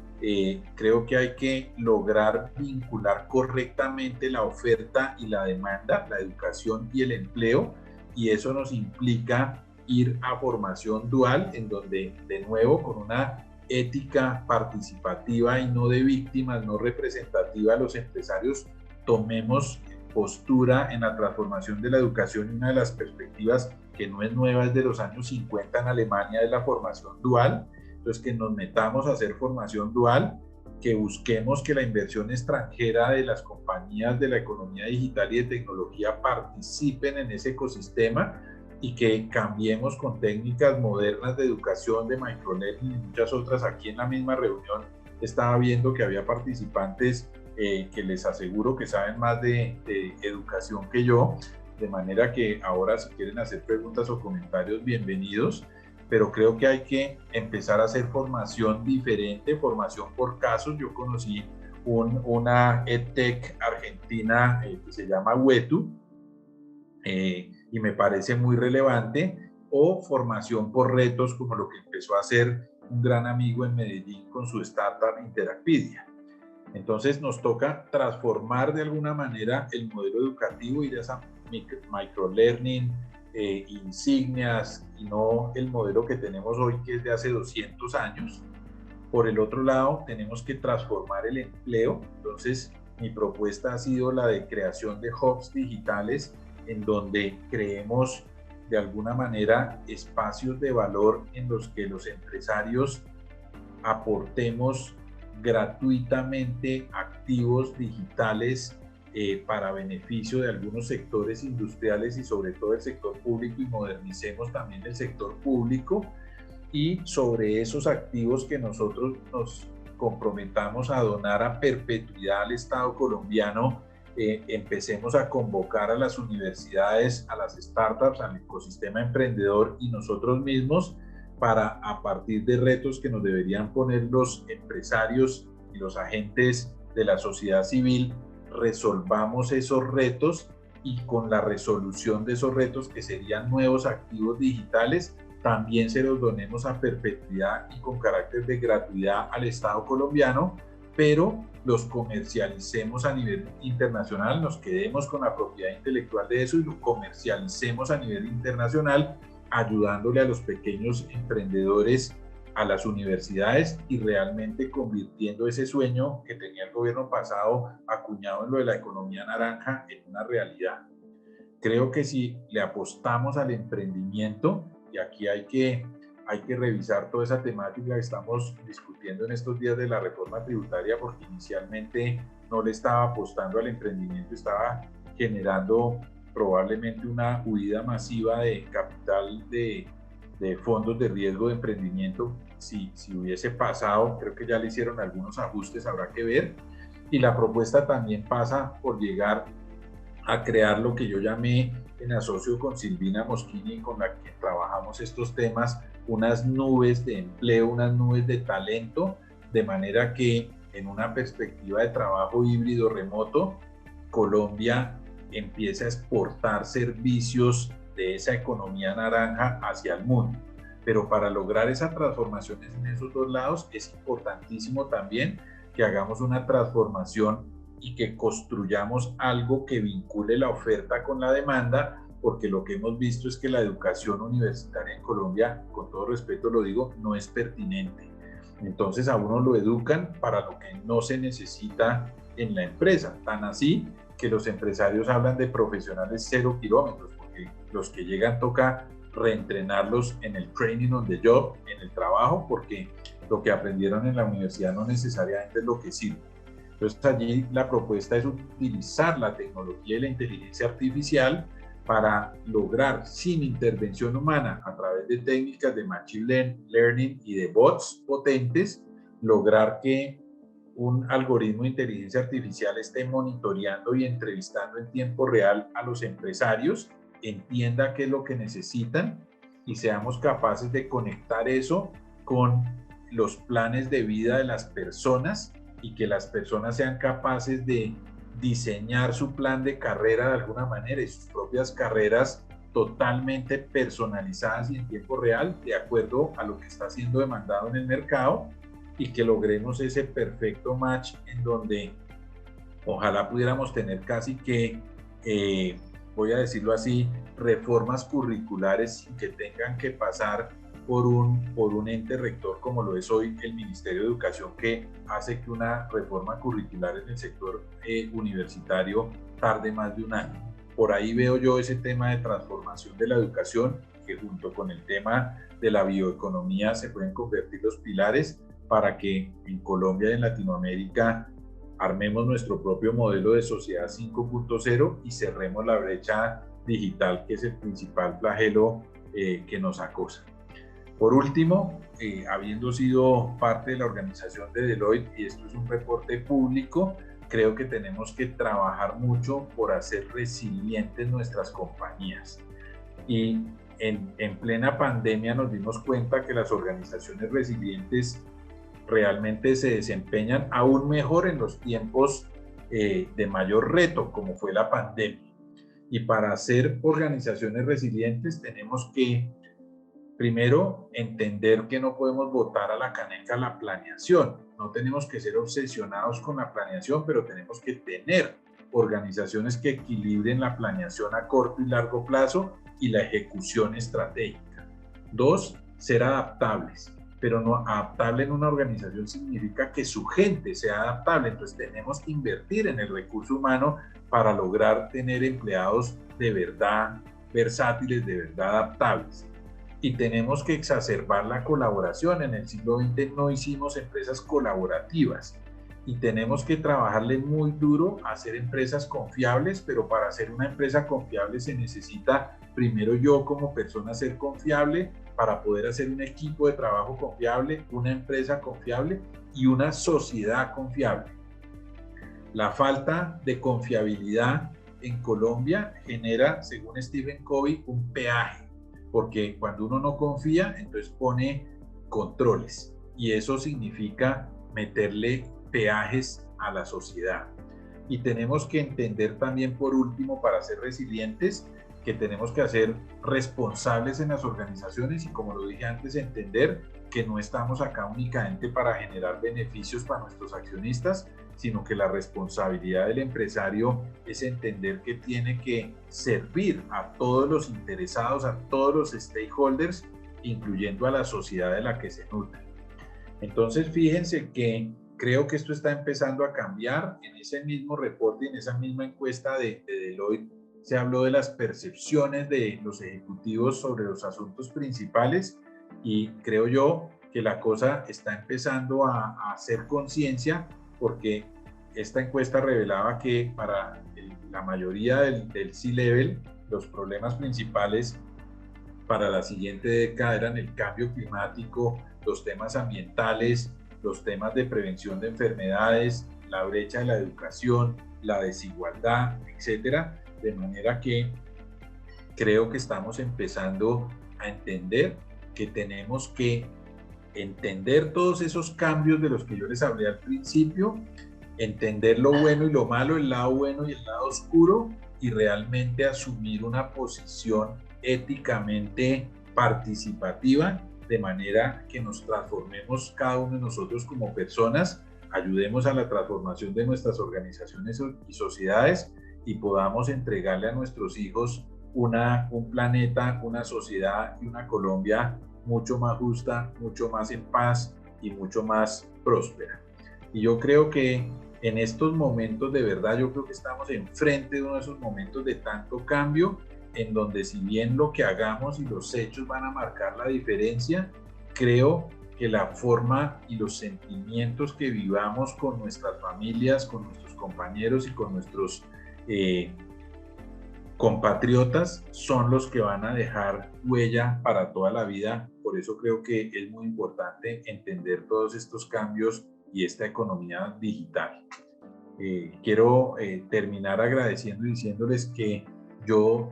creo que hay que lograr vincular correctamente la oferta y la demanda, la educación y el empleo, y eso nos implica ir a formación dual, en donde, de nuevo, con una ética participativa y no de víctimas, no representativa, los empresarios tomemos postura en la transformación de la educación. Y una de las perspectivas que no es nueva, es de los años 50 en Alemania, de la formación dual. Entonces, que nos metamos a hacer formación dual, que busquemos que la inversión extranjera de las compañías de la economía digital y de tecnología participen en ese ecosistema, y que cambiemos con técnicas modernas de educación, de microlearning y muchas otras. Aquí en la misma reunión estaba viendo que había participantes que les aseguro que saben más de educación que yo, de manera que ahora, si quieren hacer preguntas o comentarios, bienvenidos, pero creo que hay que empezar a hacer formación diferente, formación por casos. Yo conocí una EdTech argentina que se llama Wetu, y me parece muy relevante, o formación por retos, como lo que empezó a hacer un gran amigo en Medellín con su startup Interacpedia. Entonces nos toca transformar de alguna manera el modelo educativo, ir a esa microlearning, insignias, y no el modelo que tenemos hoy, que es de hace 200 años. Por el otro lado, tenemos que transformar el empleo. Entonces, mi propuesta ha sido la de creación de hubs digitales, en donde creemos de alguna manera espacios de valor en los que los empresarios aportemos gratuitamente activos digitales para beneficio de algunos sectores industriales y sobre todo el sector público, y modernicemos también el sector público, y sobre esos activos que nosotros nos comprometamos a donar a perpetuidad al Estado colombiano, empecemos a convocar a las universidades, a las startups, al ecosistema emprendedor y nosotros mismos, para, a partir de retos que nos deberían poner los empresarios y los agentes de la sociedad civil, resolvamos esos retos, y con la resolución de esos retos, que serían nuevos activos digitales, también se los donemos a perpetuidad y con carácter de gratuidad al Estado colombiano, pero los comercialicemos a nivel internacional, nos quedemos con la propiedad intelectual de eso y lo comercialicemos a nivel internacional, ayudándole a los pequeños emprendedores, a las universidades, y realmente convirtiendo ese sueño que tenía el gobierno pasado acuñado en lo de la economía naranja en una realidad. Creo que si le apostamos al emprendimiento, y aquí hay que revisar toda esa temática que estamos discutiendo en estos días de la reforma tributaria, porque inicialmente no le estaba apostando al emprendimiento, estaba generando probablemente una huida masiva de capital de fondos de riesgo de emprendimiento. Si hubiese pasado, creo que ya le hicieron algunos ajustes, habrá que ver. Y la propuesta también pasa por llegar a crear lo que yo llamé en asocio con Silvina Moschini, con la que trabajamos estos temas, unas nubes de empleo, unas nubes de talento, de manera que en una perspectiva de trabajo híbrido remoto, Colombia empiece a exportar servicios de esa economía naranja hacia el mundo. Pero para lograr esas transformaciones en esos dos lados es importantísimo también que hagamos una transformación y que construyamos algo que vincule la oferta con la demanda, porque lo que hemos visto es que la educación universitaria en Colombia, con todo respeto lo digo, no es pertinente. Entonces a uno lo educan para lo que no se necesita en la empresa, tan así que los empresarios hablan de profesionales 0 kilómetros, porque los que llegan toca reentrenarlos en el training on the job, en el trabajo, porque lo que aprendieron en la universidad no necesariamente es lo que sirve. Entonces allí la propuesta es utilizar la tecnología y la inteligencia artificial para lograr, sin intervención humana, a través de técnicas de machine learning y de bots potentes, lograr que un algoritmo de inteligencia artificial esté monitoreando y entrevistando en tiempo real a los empresarios, entienda qué es lo que necesitan y seamos capaces de conectar eso con los planes de vida de las personas y que las personas sean capaces de diseñar su plan de carrera de alguna manera y sus propias carreras totalmente personalizadas y en tiempo real, de acuerdo a lo que está siendo demandado en el mercado, y que logremos ese perfecto match en donde ojalá pudiéramos tener casi que, voy a decirlo así, reformas curriculares sin que tengan que pasar por un ente rector como lo es hoy el Ministerio de Educación, que hace que una reforma curricular en el sector universitario tarde más de un año. Por ahí veo yo ese tema de transformación de la educación, que junto con el tema de la bioeconomía se pueden convertir los pilares para que en Colombia y en Latinoamérica armemos nuestro propio modelo de sociedad 5.0 y cerremos la brecha digital, que es el principal flagelo que nos acosa. Por último, habiendo sido parte de la organización de Deloitte, y esto es un reporte público, creo que tenemos que trabajar mucho por hacer resilientes nuestras compañías. Y en plena pandemia nos dimos cuenta que las organizaciones resilientes realmente se desempeñan aún mejor en los tiempos de mayor reto, como fue la pandemia. Y para ser organizaciones resilientes tenemos que, primero, entender que no podemos botar a la caneca la planeación. No tenemos que ser obsesionados con la planeación, pero tenemos que tener organizaciones que equilibren la planeación a corto y largo plazo y la ejecución estratégica. Dos, ser adaptables. Pero no adaptable en una organización significa que su gente sea adaptable. Entonces tenemos que invertir en el recurso humano para lograr tener empleados de verdad versátiles, de verdad adaptables. Y tenemos que exacerbar la colaboración. En el siglo XX no hicimos empresas colaborativas y tenemos que trabajarle muy duro a hacer empresas confiables, pero para hacer una empresa confiable se necesita primero yo como persona ser confiable, para poder hacer un equipo de trabajo confiable, una empresa confiable y una sociedad confiable. La falta de confiabilidad en Colombia genera, según Stephen Covey, un peaje, porque cuando uno no confía, entonces pone controles y eso significa meterle peajes a la sociedad. Y tenemos que entender también, por último, para ser resilientes, que tenemos que ser responsables en las organizaciones y, como lo dije antes, entender que no estamos acá únicamente para generar beneficios para nuestros accionistas, sino que la responsabilidad del empresario es entender que tiene que servir a todos los interesados, a todos los stakeholders, incluyendo a la sociedad de la que se nutre. Entonces, fíjense que creo que esto está empezando a cambiar. En ese mismo reporte, en esa misma encuesta de Deloitte, se habló de las percepciones de los ejecutivos sobre los asuntos principales y creo yo que la cosa está empezando a hacer conciencia, porque esta encuesta revelaba que para la mayoría del C-Level los problemas principales para la siguiente década eran el cambio climático, los temas ambientales, los temas de prevención de enfermedades, la brecha de la educación, la desigualdad, etcétera. De manera que creo que estamos empezando a entender que tenemos que entender todos esos cambios de los que yo les hablé al principio, entender lo bueno y lo malo, el lado bueno y el lado oscuro, y realmente asumir una posición éticamente participativa, de manera que nos transformemos cada uno de nosotros como personas, ayudemos a la transformación de nuestras organizaciones y sociedades, y podamos entregarle a nuestros hijos un planeta, una sociedad y una Colombia mucho más justa, mucho más en paz y mucho más próspera. Y yo creo que en estos momentos, de verdad, yo creo que estamos enfrente de uno de esos momentos de tanto cambio, en donde si bien lo que hagamos y los hechos van a marcar la diferencia, creo que la forma y los sentimientos que vivamos con nuestras familias, con nuestros compañeros y con nuestros compatriotas son los que van a dejar huella para toda la vida. Por eso creo que es muy importante entender todos estos cambios y esta economía digital. Quiero terminar agradeciendo y diciéndoles que yo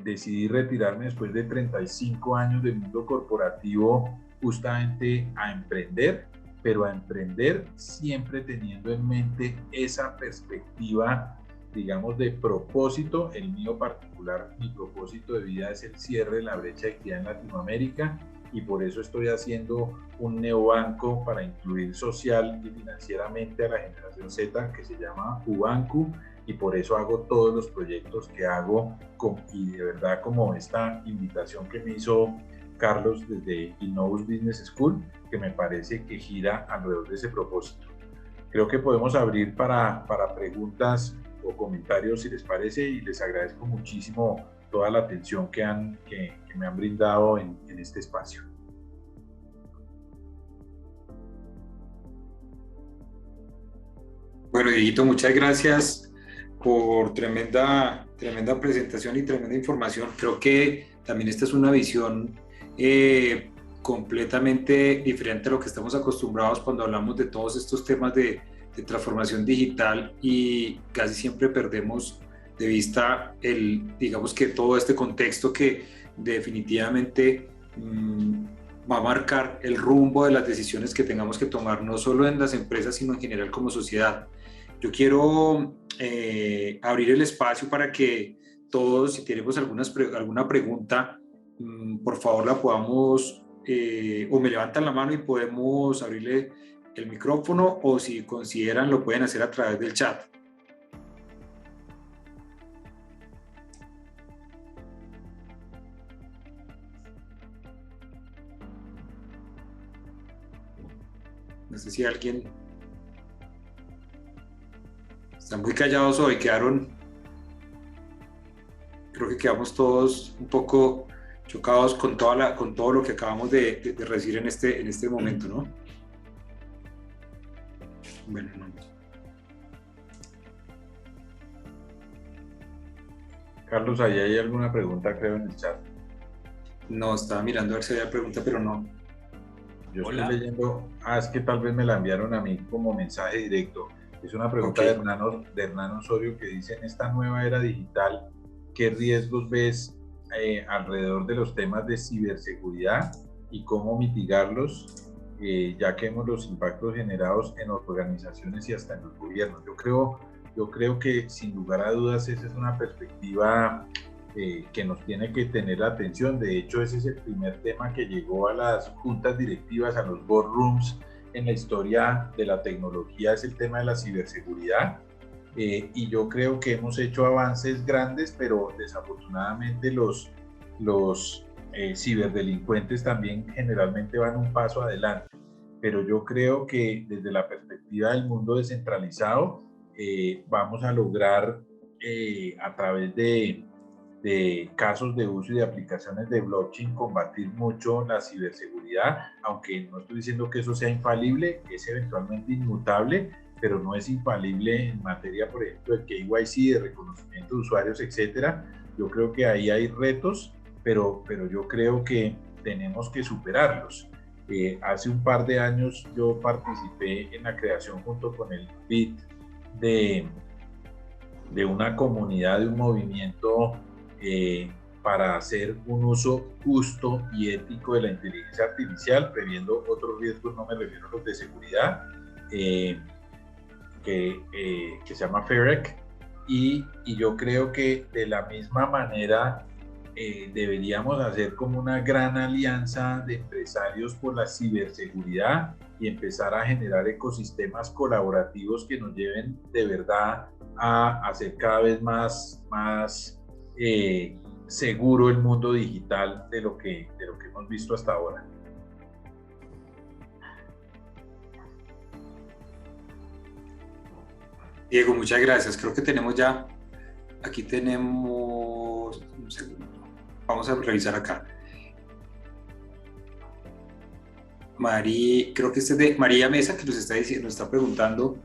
decidí retirarme después de 35 años del mundo corporativo justamente a emprender, pero a emprender siempre teniendo en mente esa perspectiva, digamos, de propósito. El mío particular, mi propósito de vida es el cierre de la brecha de equidad en Latinoamérica, y por eso estoy haciendo un neobanco para incluir social y financieramente a la generación Z, que se llama Ubanco, y por eso hago todos los proyectos que hago, y de verdad, como esta invitación que me hizo Carlos desde Innovus Business School, que me parece que gira alrededor de ese propósito. Creo que podemos abrir para preguntas o comentarios, si les parece, y les agradezco muchísimo toda la atención que me han brindado en este espacio. Bueno, Dieguito, muchas gracias por tremenda presentación y tremenda información. Creo que también esta es una visión completamente diferente a lo que estamos acostumbrados cuando hablamos de todos estos temas de transformación digital, y casi siempre perdemos de vista digamos que todo este contexto que definitivamente va a marcar el rumbo de las decisiones que tengamos que tomar, no solo en las empresas, sino en general como sociedad. Yo quiero abrir el espacio para que todos, si tenemos alguna pregunta, por favor la podamos, o me levantan la mano y podemos abrirle el micrófono, o si consideran lo pueden hacer a través del chat. No sé si alguien... Están muy callados hoy, creo que quedamos todos un poco chocados con todo lo que acabamos de recibir en este momento, ¿no? Bueno, no. Carlos, ¿ahí hay alguna pregunta, creo, en el chat? No, estaba mirando a ver si había pregunta, pero no. Yo estoy leyendo, es que tal vez me la enviaron a mí como mensaje directo. Es una pregunta de Hernán Osorio, que dice: en esta nueva era digital, ¿qué riesgos ves alrededor de los temas de ciberseguridad y cómo mitigarlos, ya que vemos los impactos generados en organizaciones y hasta en los gobiernos? Yo creo que sin lugar a dudas esa es una perspectiva que nos tiene que tener la atención. De hecho, ese es el primer tema que llegó a las juntas directivas, a los boardrooms en la historia de la tecnología, es el tema de la ciberseguridad. Y yo creo que hemos hecho avances grandes, pero desafortunadamente los ciberdelincuentes también generalmente van un paso adelante. Pero yo creo que desde la perspectiva del mundo descentralizado, vamos a lograr a través de casos de uso y de aplicaciones de blockchain combatir mucho la ciberseguridad, aunque no estoy diciendo que eso sea infalible, es eventualmente inmutable, pero no es infalible en materia, por ejemplo, de KYC, de reconocimiento de usuarios, etcétera. Yo creo que ahí hay retos, pero yo creo que tenemos que superarlos. Hace un par de años yo participé en la creación, junto con el BID, de una comunidad, de un movimiento para hacer un uso justo y ético de la inteligencia artificial, previendo otros riesgos, no me refiero a los de seguridad, que se llama FAIREC, y yo creo que de la misma manera deberíamos hacer como una gran alianza de empresarios por la ciberseguridad y empezar a generar ecosistemas colaborativos que nos lleven de verdad a hacer cada vez más seguro el mundo digital de lo que hemos visto hasta ahora. Diego, muchas gracias. Creo que tenemos ya, aquí tenemos un segundo. Vamos a revisar acá. Creo que este es de María Mesa, que nos está preguntando,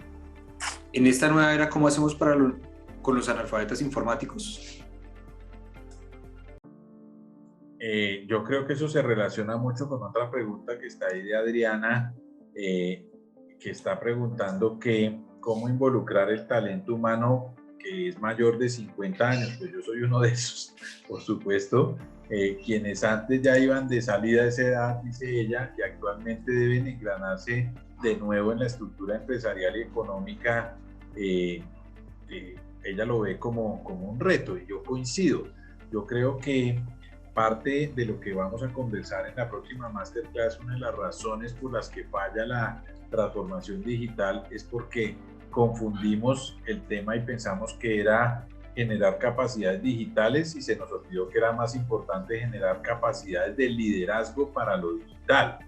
en esta nueva era, ¿cómo hacemos con los analfabetas informáticos? Yo creo que eso se relaciona mucho con otra pregunta que está ahí de Adriana, que está preguntando cómo involucrar el talento humano que es mayor de 50 años. Pues yo soy uno de esos, por supuesto. Quienes antes ya iban de salida a esa edad, dice ella, y actualmente deben engranarse de nuevo en la estructura empresarial y económica, ella lo ve como un reto, y yo coincido. Yo creo que parte de lo que vamos a conversar en la próxima Masterclass, una de las razones por las que falla la transformación digital es porque confundimos el tema y pensamos que era generar capacidades digitales y se nos olvidó que era más importante generar capacidades de liderazgo para lo digital.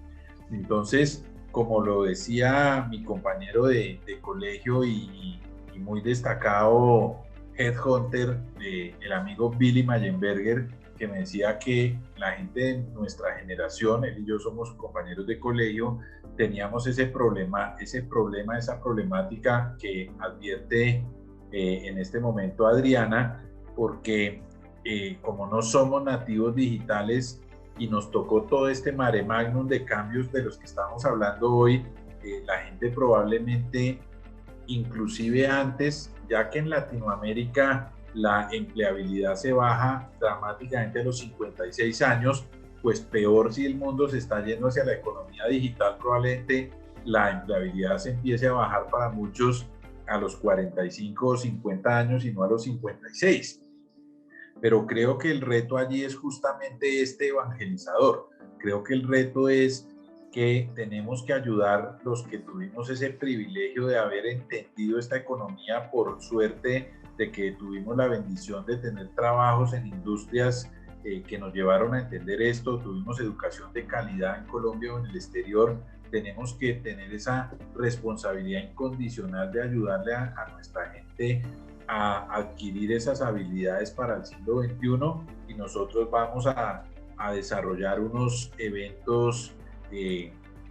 Entonces, como lo decía mi compañero de colegio y muy destacado headhunter, el amigo Billy Mayenberger, que me decía que la gente de nuestra generación, él y yo somos compañeros de colegio, teníamos esa problemática que advierte en este momento Adriana, porque como no somos nativos digitales y nos tocó todo este mare magnum de cambios de los que estamos hablando hoy, la gente probablemente, inclusive antes, ya que en Latinoamérica la empleabilidad se baja dramáticamente a los 56 años, pues peor si el mundo se está yendo hacia la economía digital, probablemente la empleabilidad se empiece a bajar para muchos a los 45 o 50 años y no a los 56. Pero creo que el reto allí es justamente este evangelizador. Creo que el reto es que tenemos que ayudar los que tuvimos ese privilegio de haber entendido esta economía, por suerte de que tuvimos la bendición de tener trabajos en industrias que nos llevaron a entender esto, tuvimos educación de calidad en Colombia o en el exterior. Tenemos que tener esa responsabilidad incondicional de ayudarle a nuestra gente a adquirir esas habilidades para el siglo XXI, y nosotros vamos a desarrollar unos eventos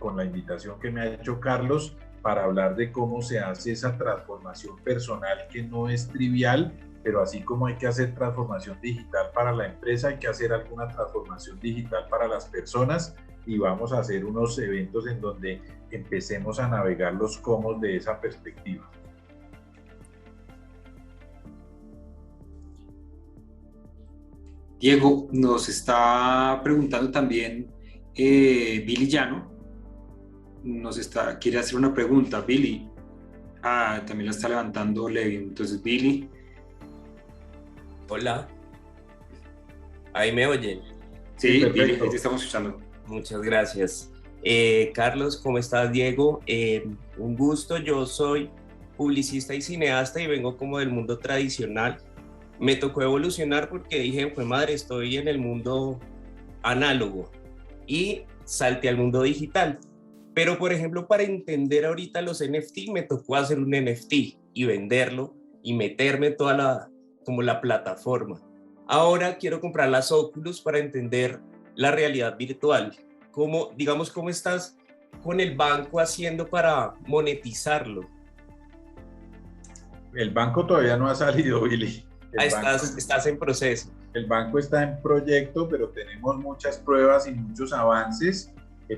con la invitación que me ha hecho Carlos para hablar de cómo se hace esa transformación personal, que no es trivial, pero así como hay que hacer transformación digital para la empresa, hay que hacer alguna transformación digital para las personas, y vamos a hacer unos eventos en donde empecemos a navegar los cómo de esa perspectiva. Diego, nos está preguntando también Billy Llano, quiere hacer una pregunta. Billy, también la está levantando Levi. Entonces, Billy. Hola, ¿ahí me oyen? Sí, Billy, ahí te estamos escuchando. Muchas gracias. Carlos, ¿cómo estás? Diego, un gusto. Yo soy publicista y cineasta y vengo como del mundo tradicional. Me tocó evolucionar porque dije, pues madre, estoy en el mundo análogo y salté al mundo digital. Pero, por ejemplo, para entender ahorita los NFT, me tocó hacer un NFT y venderlo y meterme en toda la plataforma. Ahora quiero comprar las Oculus para entender la realidad virtual. ¿Cómo estás con el banco haciendo para monetizarlo? El banco todavía no ha salido, Billy. Estás en proceso. El banco está en proyecto, pero tenemos muchas pruebas y muchos avances.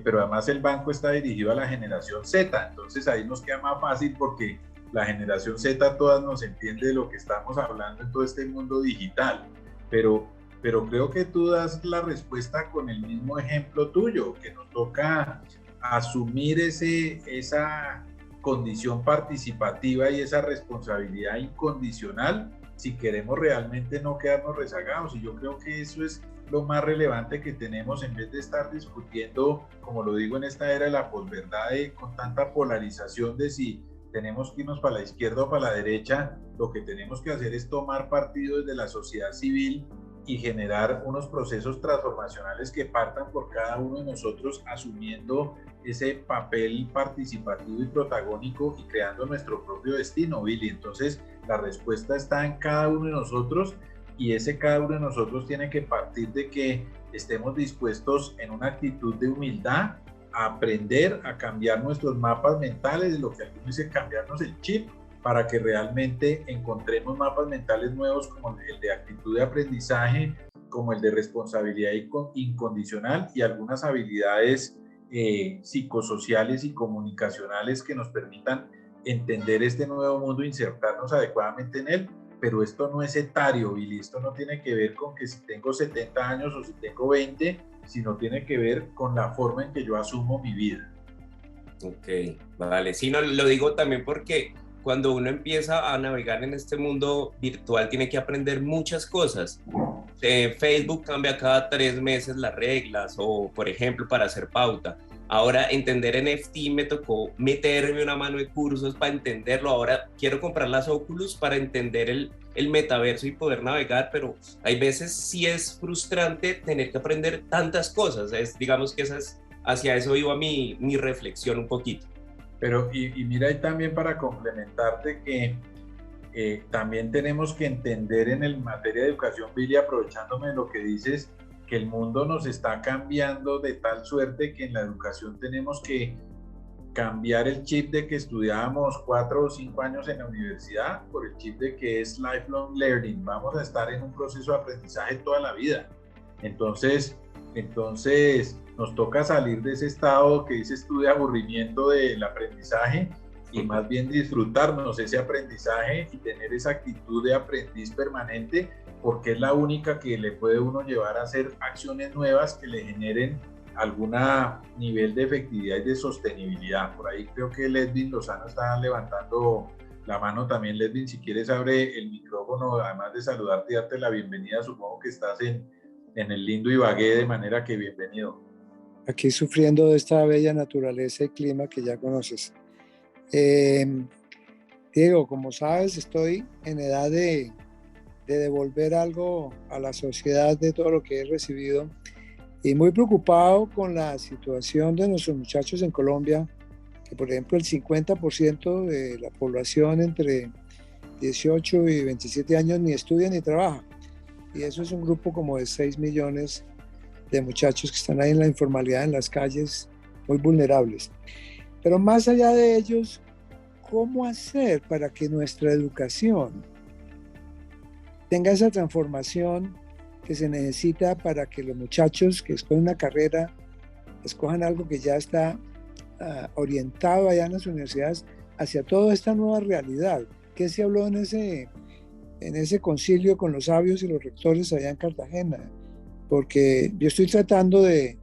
Pero además el banco está dirigido a la generación Z, entonces ahí nos queda más fácil porque la generación Z todas nos entiende de lo que estamos hablando en todo este mundo digital. pero creo que tú das la respuesta con el mismo ejemplo tuyo, que nos toca asumir esa condición participativa y esa responsabilidad incondicional si queremos realmente no quedarnos rezagados. Y yo creo que eso es lo más relevante que tenemos, en vez de estar discutiendo, como lo digo, en esta era de la posverdad, con tanta polarización de si tenemos que irnos para la izquierda o para la derecha. Lo que tenemos que hacer es tomar partido desde la sociedad civil y generar unos procesos transformacionales que partan por cada uno de nosotros asumiendo ese papel participativo y protagónico y creando nuestro propio destino, Billy. Entonces, la respuesta está en cada uno de nosotros, y ese cada uno de nosotros tiene que partir de que estemos dispuestos en una actitud de humildad a aprender a cambiar nuestros mapas mentales, lo que algunos dicen cambiarnos el chip, para que realmente encontremos mapas mentales nuevos como el de actitud de aprendizaje, como el de responsabilidad incondicional y algunas habilidades psicosociales y comunicacionales que nos permitan entender este nuevo mundo e insertarnos adecuadamente en él. Pero esto no es etario, Billy, esto no tiene que ver con que si tengo 70 años o si tengo 20, sino tiene que ver con la forma en que yo asumo mi vida. Ok, vale. Sí, no, lo digo también porque cuando uno empieza a navegar en este mundo virtual tiene que aprender muchas cosas. Facebook cambia cada 3 meses las reglas, o por ejemplo para hacer pauta. Ahora entender NFT me tocó meterme una mano de cursos para entenderlo. Ahora quiero comprar las Oculus para entender el metaverso y poder navegar, pero hay veces sí es frustrante tener que aprender tantas cosas. Digamos que hacia eso iba mi reflexión un poquito. Pero y mira, y también para complementarte que también tenemos que entender en materia de educación, Billy, aprovechándome de lo que dices, que el mundo nos está cambiando de tal suerte que en la educación tenemos que cambiar el chip de que estudiábamos 4 o 5 años en la universidad por el chip de que es lifelong learning. Vamos a estar en un proceso de aprendizaje toda la vida. Entonces nos toca salir de ese estado que dices tú de aburrimiento del aprendizaje y más bien disfrutarnos ese aprendizaje y tener esa actitud de aprendiz permanente, porque es la única que le puede uno llevar a hacer acciones nuevas que le generen algún nivel de efectividad y de sostenibilidad. Por ahí creo que Ledvin Lozano está levantando la mano también. Ledvin, si quieres abre el micrófono, además de saludarte y darte la bienvenida. Supongo que estás en el lindo Ibagué, de manera que bienvenido. Aquí sufriendo de esta bella naturaleza y clima que ya conoces. Diego, como sabes, estoy en edad de devolver algo a la sociedad de todo lo que he recibido, y muy preocupado con la situación de nuestros muchachos en Colombia, que por ejemplo el 50% de la población entre 18 y 27 años ni estudia ni trabaja, y eso es un grupo como de 6 millones de muchachos que están ahí en la informalidad, en las calles, muy vulnerables. Pero más allá de ellos, ¿cómo hacer para que nuestra educación tenga esa transformación que se necesita para que los muchachos que escogen una carrera escojan algo que ya está orientado allá en las universidades hacia toda esta nueva realidad? ¿Qué se habló en ese concilio con los sabios y los rectores allá en Cartagena? Porque yo estoy tratando de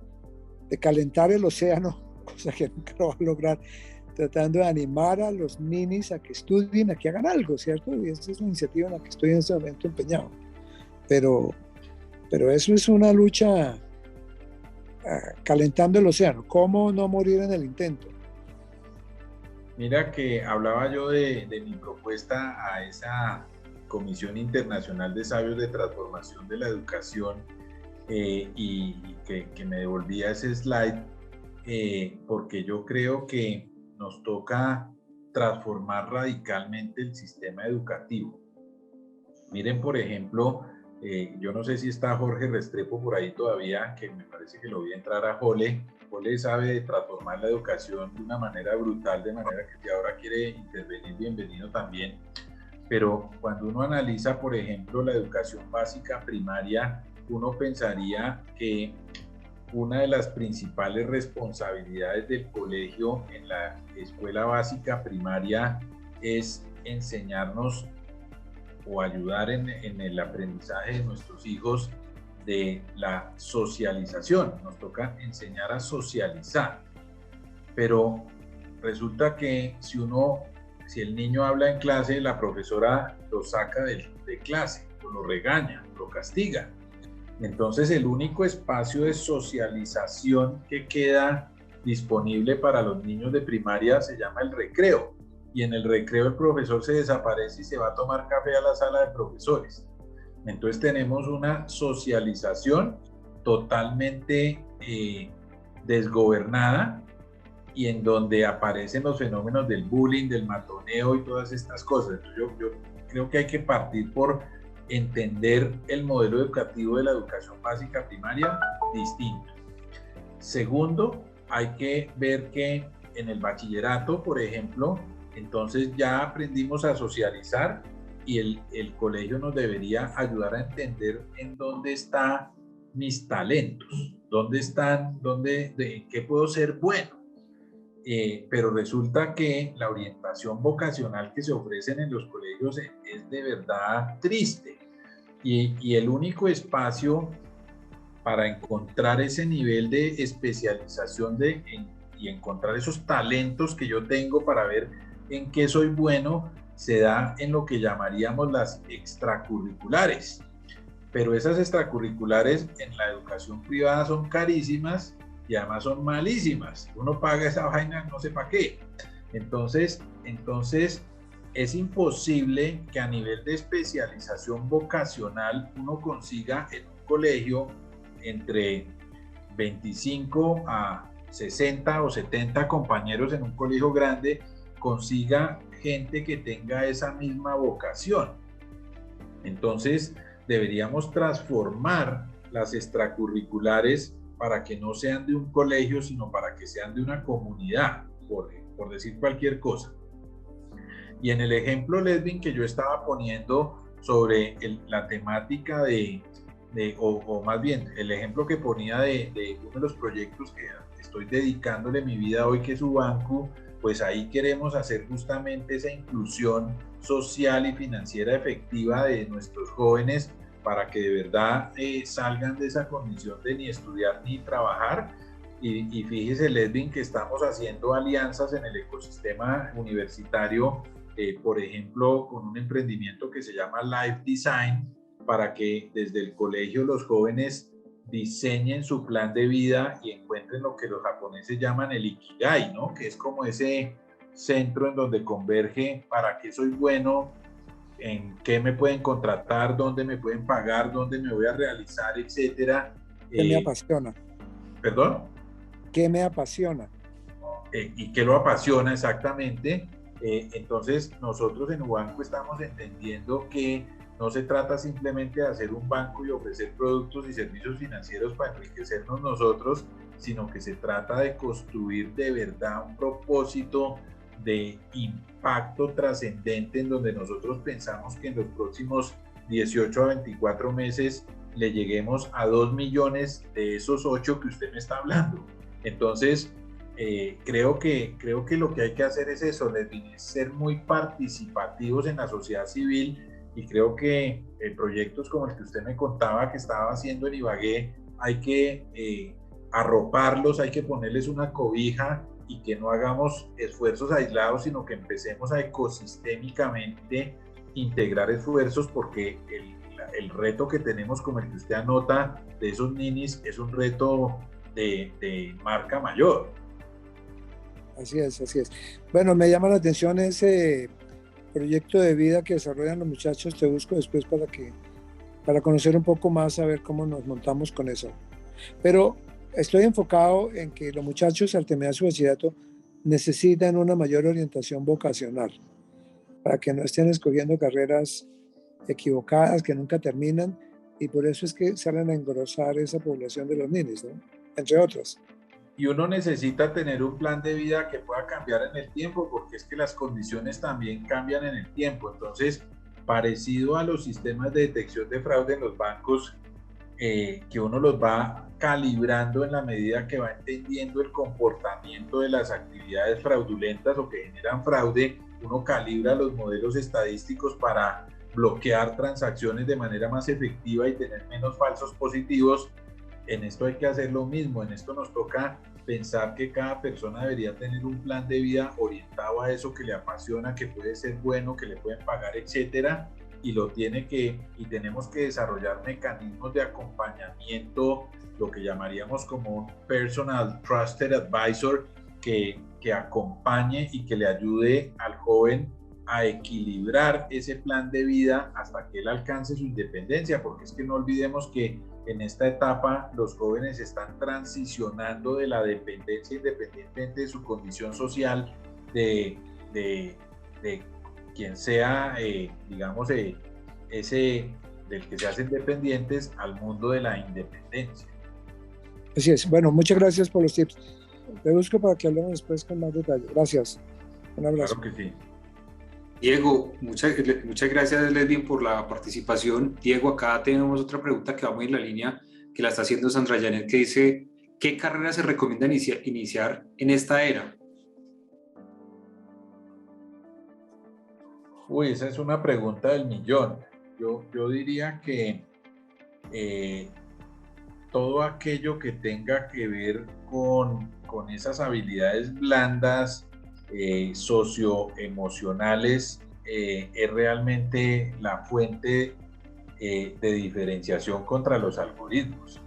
calentar el océano, cosa que nunca lo va a lograr, tratando de animar a los ninis a que estudien, a que hagan algo, ¿cierto? Y esa es la iniciativa en la que estoy en este momento empeñado. Pero eso es una lucha calentando el océano. ¿Cómo no morir en el intento? Mira que hablaba yo de mi propuesta a esa Comisión Internacional de Sabios de Transformación de la Educación, y que me devolvía ese slide, porque yo creo que nos toca transformar radicalmente el sistema educativo. Miren, por ejemplo, yo no sé si está Jorge Restrepo por ahí todavía, que me parece que lo vi entrar a Jole. Jole sabe de transformar la educación de una manera brutal, de manera que si ahora quiere intervenir, bienvenido también. Pero cuando uno analiza, por ejemplo, la educación básica primaria, uno pensaría que una de las principales responsabilidades del colegio en la escuela básica primaria es enseñarnos o ayudar en el aprendizaje de nuestros hijos de la socialización. Nos toca enseñar a socializar. Pero resulta que si el niño habla en clase, la profesora lo saca de clase, o lo regaña, lo castiga. Entonces el único espacio de socialización que queda disponible para los niños de primaria se llama el recreo. Y en el recreo el profesor se desaparece y se va a tomar café a la sala de profesores. Entonces tenemos una socialización totalmente desgobernada, y en donde aparecen los fenómenos del bullying, del matoneo y todas estas cosas. Entonces yo creo que hay que partir por entender el modelo educativo de la educación básica primaria distinto. Segundo, hay que ver que en el bachillerato, por ejemplo, entonces ya aprendimos a socializar, y el colegio nos debería ayudar a entender en dónde están mis talentos, en qué puedo ser bueno. Pero resulta que la orientación vocacional que se ofrecen en los colegios es de verdad triste, y el único espacio para encontrar ese nivel de especialización y encontrar esos talentos que yo tengo para ver en qué soy bueno se da en lo que llamaríamos las extracurriculares. Pero esas extracurriculares en la educación privada son carísimas y además son malísimas. Uno paga esa vaina no sé para qué. Entonces es imposible que a nivel de especialización vocacional uno consiga en un colegio entre 25 a 60 o 70 compañeros. En un colegio grande consiga gente que tenga esa misma vocación. Entonces deberíamos transformar las extracurriculares para que no sean de un colegio, sino para que sean de una comunidad, por decir cualquier cosa. Y en el ejemplo, Ledvin, que yo estaba poniendo sobre la temática o más bien el ejemplo que ponía de uno de los proyectos que estoy dedicándole mi vida hoy, que es Ubanco, pues ahí queremos hacer justamente esa inclusión social y financiera efectiva de nuestros jóvenes, para que de verdad salgan de esa condición de ni estudiar ni trabajar. Y fíjese, Ledvin, que estamos haciendo alianzas en el ecosistema universitario, por ejemplo, con un emprendimiento que se llama Life Design, para que desde el colegio los jóvenes diseñen su plan de vida y encuentren lo que los japoneses llaman el Ikigai, ¿no? Que es como ese centro en donde converge para qué soy bueno, en qué me pueden contratar, dónde me pueden pagar, dónde me voy a realizar, etcétera. ¿Qué me apasiona? ¿Perdón? ¿Qué me apasiona? Y qué lo apasiona exactamente. Entonces nosotros en Ubanco estamos entendiendo que no se trata simplemente de hacer un banco y ofrecer productos y servicios financieros para enriquecernos nosotros, sino que se trata de construir de verdad un propósito de impacto trascendente, en donde nosotros pensamos que en los próximos 18 a 24 meses le lleguemos a 2 millones de esos 8 que usted me está hablando. Entonces, creo que lo que hay que hacer es eso, es ser muy participativos en la sociedad civil, y creo que proyectos como el que usted me contaba que estaba haciendo en Ibagué, hay que arroparlos, hay que ponerles una cobija, y que no hagamos esfuerzos aislados, sino que empecemos a ecosistémicamente integrar esfuerzos, porque el reto que tenemos, como el que usted anota, de esos ninis, es un reto de marca mayor. Así es. Bueno, me llama la atención ese proyecto de vida que desarrollan los muchachos. Te busco después para conocer un poco más, a ver cómo nos montamos con eso. Pero estoy enfocado en que los muchachos al terminar su bachillerato necesitan una mayor orientación vocacional, para que no estén escogiendo carreras equivocadas que nunca terminan, y por eso es que salen a engrosar esa población de los niños, ¿no? Entre otras. Y uno necesita tener un plan de vida que pueda cambiar en el tiempo, porque es que las condiciones también cambian en el tiempo. Entonces, parecido a los sistemas de detección de fraude en los bancos, que uno los va calibrando en la medida que va entendiendo el comportamiento de las actividades fraudulentas o que generan fraude, uno calibra los modelos estadísticos para bloquear transacciones de manera más efectiva y tener menos falsos positivos. En esto hay que hacer lo mismo. En esto nos toca pensar que cada persona debería tener un plan de vida orientado a eso que le apasiona, que puede ser bueno, que le pueden pagar, etcétera, y tenemos que desarrollar mecanismos de acompañamiento, lo que llamaríamos como un personal trusted advisor, que acompañe y que le ayude al joven a equilibrar ese plan de vida hasta que él alcance su independencia, porque es que no olvidemos que en esta etapa los jóvenes están transicionando de la dependencia, independientemente de su condición social, de quien sea, ese del que se hacen dependientes, al mundo de la independencia. Así es. Bueno, muchas gracias por los tips. Te busco para que hablemos después con más detalle. Gracias. Un abrazo. Claro que sí. Diego, muchas gracias, Lesbin, por la participación. Diego, acá tenemos otra pregunta que va muy en la línea que la está haciendo Sandra Janet, que dice: ¿qué carrera se recomienda iniciar en esta era? Uy, esa es una pregunta del millón. Yo diría que todo aquello que tenga que ver con esas habilidades blandas, socioemocionales, es realmente la fuente de diferenciación contra los algoritmos.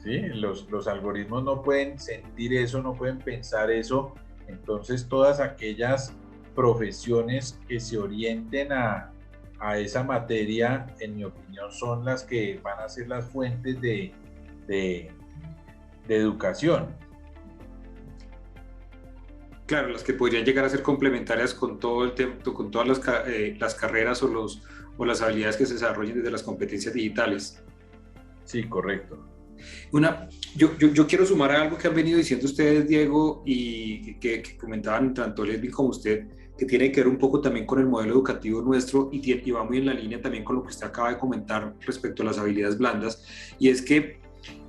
¿Sí? Los algoritmos no pueden sentir eso, no pueden pensar eso. Entonces todas aquellas profesiones que se orienten a esa materia, en mi opinión, son las que van a ser las fuentes de educación. Claro, las que podrían llegar a ser complementarias con todo el con todas las carreras o las habilidades que se desarrollen desde las competencias digitales. Sí, correcto. Yo quiero sumar a algo que han venido diciendo ustedes, Diego, y que comentaban tanto Lesbin como usted, que tiene que ver un poco también con el modelo educativo nuestro y va muy en la línea también con lo que usted acaba de comentar respecto a las habilidades blandas, y es que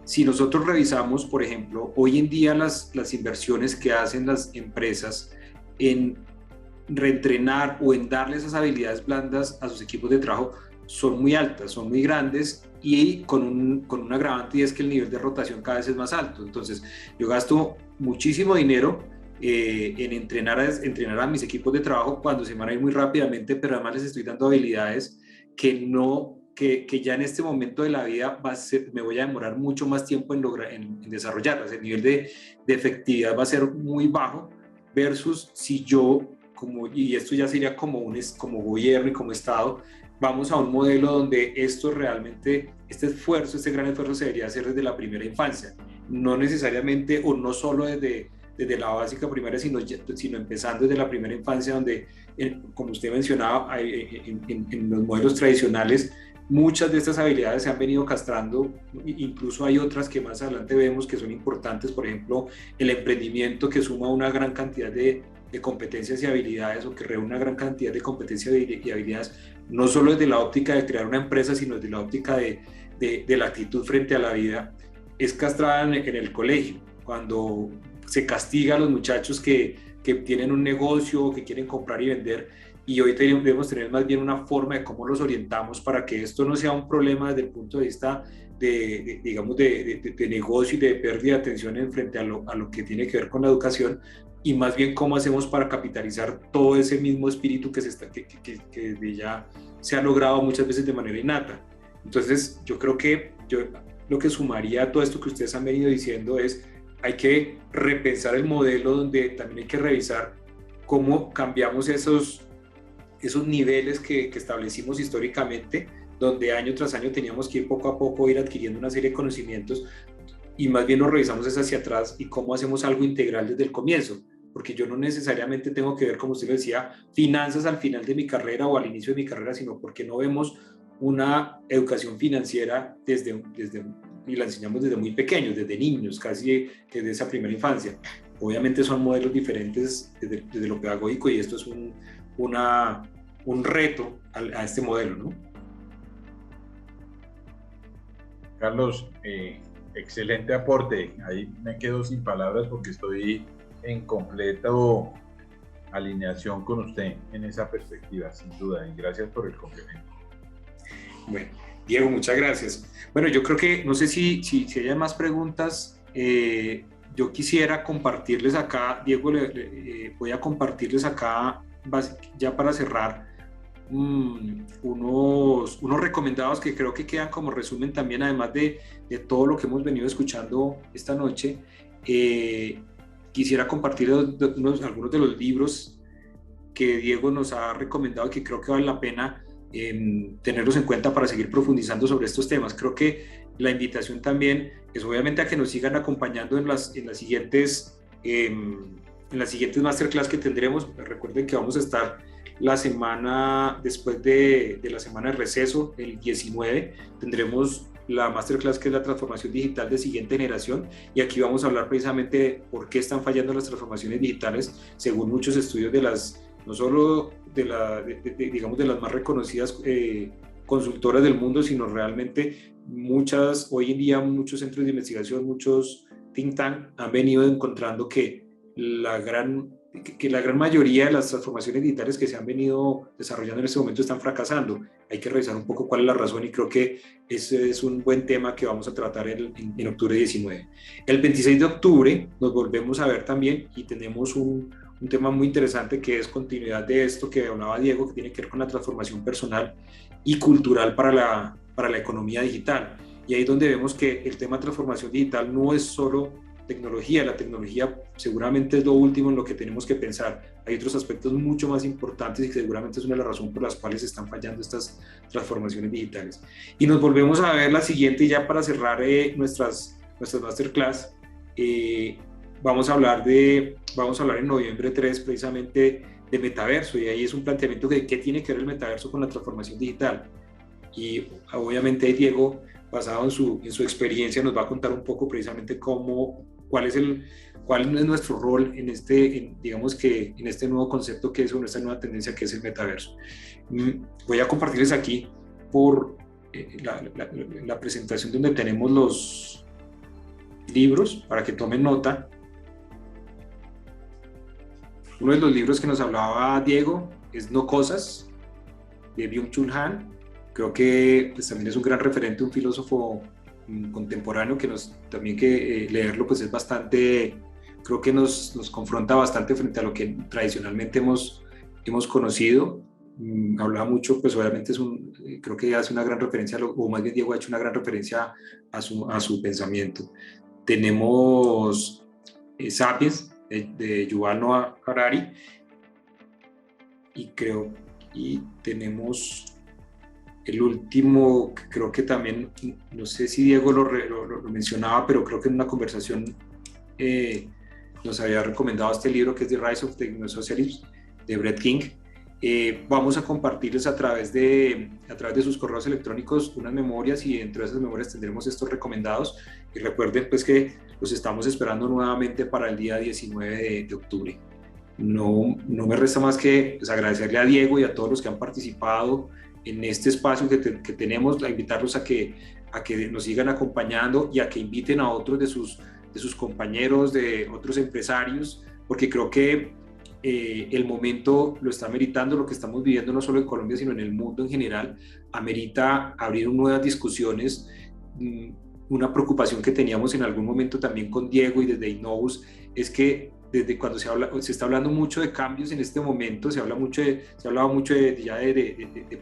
si nosotros revisamos, por ejemplo, hoy en día las inversiones que hacen las empresas en reentrenar o en darle esas habilidades blandas a sus equipos de trabajo son muy altas, son muy grandes, y con un agravante, y es que el nivel de rotación cada vez es más alto. Entonces yo gasto muchísimo dinero en entrenar a mis equipos de trabajo cuando se van a ir muy rápidamente, pero además les estoy dando habilidades que ya en este momento de la vida me voy a demorar mucho más tiempo en desarrollarlas. El nivel de efectividad va a ser muy bajo versus si yo, y esto ya sería como gobierno y como Estado, vamos a un modelo donde este gran esfuerzo se debería hacer desde la primera infancia, no necesariamente o no solo desde la básica primaria, sino empezando desde la primera infancia, donde, como usted mencionaba, en los modelos tradicionales, muchas de estas habilidades se han venido castrando. Incluso hay otras que más adelante vemos que son importantes, por ejemplo, el emprendimiento, que suma una gran cantidad de competencias y habilidades, o que reúne una gran cantidad de competencias y habilidades, no solo desde la óptica de crear una empresa, sino desde la óptica de la actitud frente a la vida. Es castrada en el colegio, cuando se castiga a los muchachos que tienen un negocio, que quieren comprar y vender, y hoy debemos tener más bien una forma de cómo los orientamos para que esto no sea un problema desde el punto de vista de negocio y de pérdida de atención en frente a lo que tiene que ver con la educación, y más bien cómo hacemos para capitalizar todo ese mismo espíritu que ya se ha logrado muchas veces de manera innata. Entonces yo creo que lo que sumaría a todo esto que ustedes han venido diciendo es: hay que repensar el modelo, donde también hay que revisar cómo cambiamos esos niveles que establecimos históricamente, donde año tras año teníamos que ir poco a poco, ir adquiriendo una serie de conocimientos, y más bien nos revisamos hacia atrás y cómo hacemos algo integral desde el comienzo, porque yo no necesariamente tengo que ver, como usted lo decía, finanzas al final de mi carrera o al inicio de mi carrera, sino porque no vemos una educación financiera y la enseñamos desde muy pequeños, desde niños, casi desde esa primera infancia. Obviamente son modelos diferentes desde lo pedagógico, y esto es un reto a este modelo, ¿no? Carlos, excelente aporte. Ahí me quedo sin palabras porque estoy en completa alineación con usted en esa perspectiva, sin duda, y gracias por el complemento. Bueno, Diego, muchas gracias. Bueno, yo creo que, no sé si hay más preguntas, yo quisiera compartirles acá, Diego, voy a compartirles acá, ya para cerrar, unos recomendados que creo que quedan como resumen también, además de todo lo que hemos venido escuchando esta noche. Quisiera compartir algunos de los libros que Diego nos ha recomendado, que creo que vale la pena tenerlos en cuenta para seguir profundizando sobre estos temas. Creo que la invitación también es obviamente a que nos sigan acompañando en las siguientes masterclass que tendremos. Recuerden que vamos a estar la semana después de la semana de receso, el 19, tendremos la masterclass que es la transformación digital de siguiente generación, y aquí vamos a hablar precisamente de por qué están fallando las transformaciones digitales según muchos estudios no solo digamos de las más reconocidas consultoras del mundo, sino realmente hoy en día muchos centros de investigación, muchos think tank han venido encontrando que la gran mayoría de las transformaciones digitales que se han venido desarrollando en este momento están fracasando. Hay que revisar un poco cuál es la razón, y creo que ese es un buen tema que vamos a tratar en octubre 19. El 26 de octubre nos volvemos a ver también, y tenemos un tema muy interesante que es continuidad de esto que hablaba Diego, que tiene que ver con la transformación personal y cultural para la economía digital. Y ahí es donde vemos que el tema de transformación digital no es solo tecnología. La tecnología seguramente es lo último en lo que tenemos que pensar. Hay otros aspectos mucho más importantes, y que seguramente es una de las razones por las cuales están fallando estas transformaciones digitales. Y nos volvemos a ver la siguiente, ya para cerrar nuestras masterclass. Vamos a hablar en noviembre 3 precisamente de metaverso, y ahí es un planteamiento de qué tiene que ver el metaverso con la transformación digital. Y obviamente Diego, basado en su experiencia, nos va a contar un poco precisamente cuál es nuestro rol digamos que en este nuevo concepto que es, esta nueva tendencia que es el metaverso. Voy a compartirles aquí por la presentación donde tenemos los libros para que tomen nota. Uno de los libros que nos hablaba Diego es No Cosas, de Byung-Chul Han. Creo que pues, también es un gran referente, un filósofo contemporáneo que también leerlo pues es bastante, creo que nos confronta bastante frente a lo que tradicionalmente hemos conocido. Hablaba mucho, pues obviamente creo que hace una gran referencia, o más bien Diego ha hecho una gran referencia a su pensamiento. Tenemos Sapiens, de Yuval Noah Harari, y tenemos el último, que creo que también, no sé si Diego lo mencionaba, pero creo que en una conversación nos había recomendado este libro, que es The Rise of the Socialism, de Brett King. Vamos a compartirles a través de sus correos electrónicos unas memorias, y dentro de esas memorias tendremos estos recomendados. Y recuerden pues que los estamos esperando nuevamente para el día 19 de octubre. No me resta más que pues, agradecerle a Diego y a todos los que han participado en este espacio que tenemos, a invitarlos a que nos sigan acompañando, y a que inviten a otros de sus compañeros, de otros empresarios, porque creo que el momento lo está meritando. Lo que estamos viviendo no solo en Colombia, sino en el mundo en general, amerita abrir nuevas discusiones. Una preocupación que teníamos en algún momento también con Diego y desde Innovus es que desde cuando se está hablando mucho de cambios en este momento, se hablaba mucho de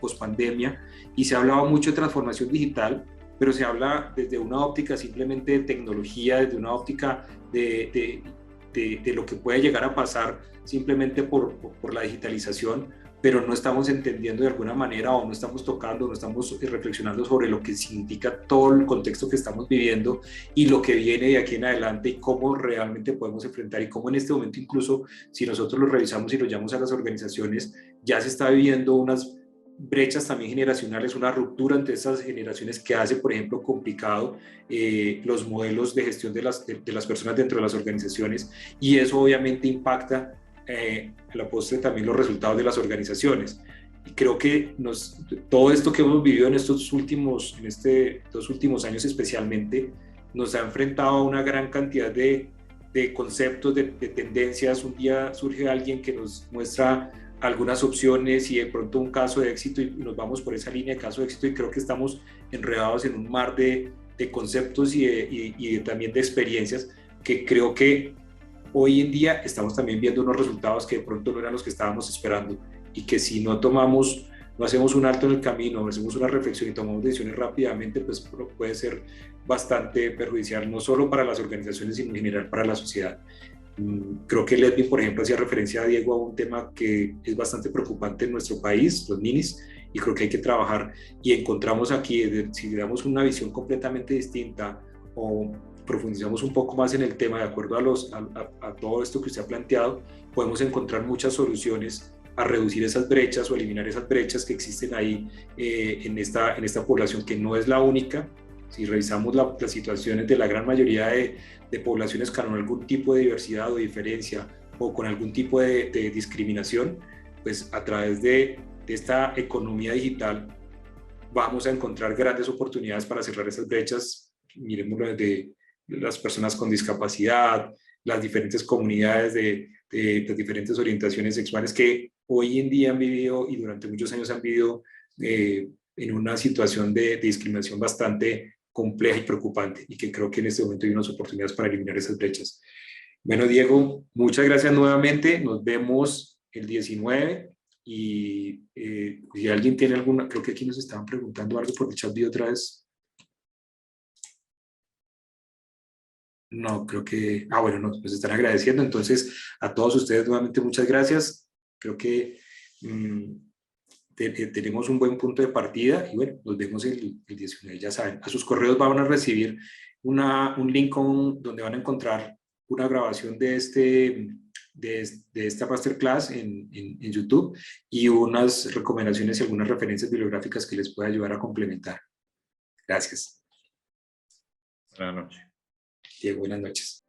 pospandemia, y se ha hablado mucho de transformación digital, pero se habla desde una óptica simplemente de tecnología, desde una óptica de lo que puede llegar a pasar simplemente por la digitalización, pero no estamos entendiendo de alguna manera, o no estamos tocando, no estamos reflexionando sobre lo que significa todo el contexto que estamos viviendo y lo que viene de aquí en adelante, y cómo realmente podemos enfrentar, y cómo en este momento, incluso si nosotros lo revisamos y lo llamamos a las organizaciones, ya se está viviendo unas brechas también generacionales, una ruptura entre estas generaciones que hace, por ejemplo, complicado los modelos de gestión de las personas dentro de las organizaciones, y eso obviamente impacta a la postre también los resultados de las organizaciones. Y creo que todo esto que hemos vivido en estos últimos años especialmente, nos ha enfrentado a una gran cantidad de conceptos, de tendencias. Un día surge alguien que nos muestra algunas opciones y de pronto un caso de éxito y nos vamos por esa línea de caso de éxito, y creo que estamos enredados en un mar de conceptos y también de experiencias que creo que hoy en día estamos también viendo unos resultados que de pronto no eran los que estábamos esperando, y que si no hacemos un alto en el camino, hacemos una reflexión y tomamos decisiones rápidamente, pues puede ser bastante perjudicial, no solo para las organizaciones, sino en general para la sociedad. Creo que Ledvin, por ejemplo, hacía referencia a Diego a un tema que es bastante preocupante en nuestro país, los ninis, y creo que hay que trabajar, y encontramos aquí, si damos una visión completamente distinta o profundizamos un poco más en el tema de acuerdo a todo esto que usted ha planteado, podemos encontrar muchas soluciones a reducir esas brechas o eliminar esas brechas que existen ahí en esta población, que no es la única. Si revisamos las situaciones de la gran mayoría de poblaciones con algún tipo de diversidad o diferencia o con algún tipo de discriminación, pues a través de esta economía digital vamos a encontrar grandes oportunidades para cerrar esas brechas. Miremoslo desde las personas con discapacidad, las diferentes comunidades de las diferentes orientaciones sexuales que hoy en día han vivido y durante muchos años han vivido en una situación de discriminación bastante compleja y preocupante, y que creo que en este momento hay unas oportunidades para eliminar esas brechas. Bueno, Diego, muchas gracias nuevamente, nos vemos el 19, y si alguien tiene alguna, creo que aquí nos estaban preguntando algo por el chat de otra vez. No, creo que, bueno, nos están agradeciendo, entonces a todos ustedes nuevamente muchas gracias, creo que tenemos un buen punto de partida, y bueno, nos vemos el 19, ya saben, a sus correos van a recibir un link donde van a encontrar una grabación de esta masterclass en YouTube, y unas recomendaciones y algunas referencias bibliográficas que les pueda ayudar a complementar. Gracias. Buenas noches. Diego, buenas noches.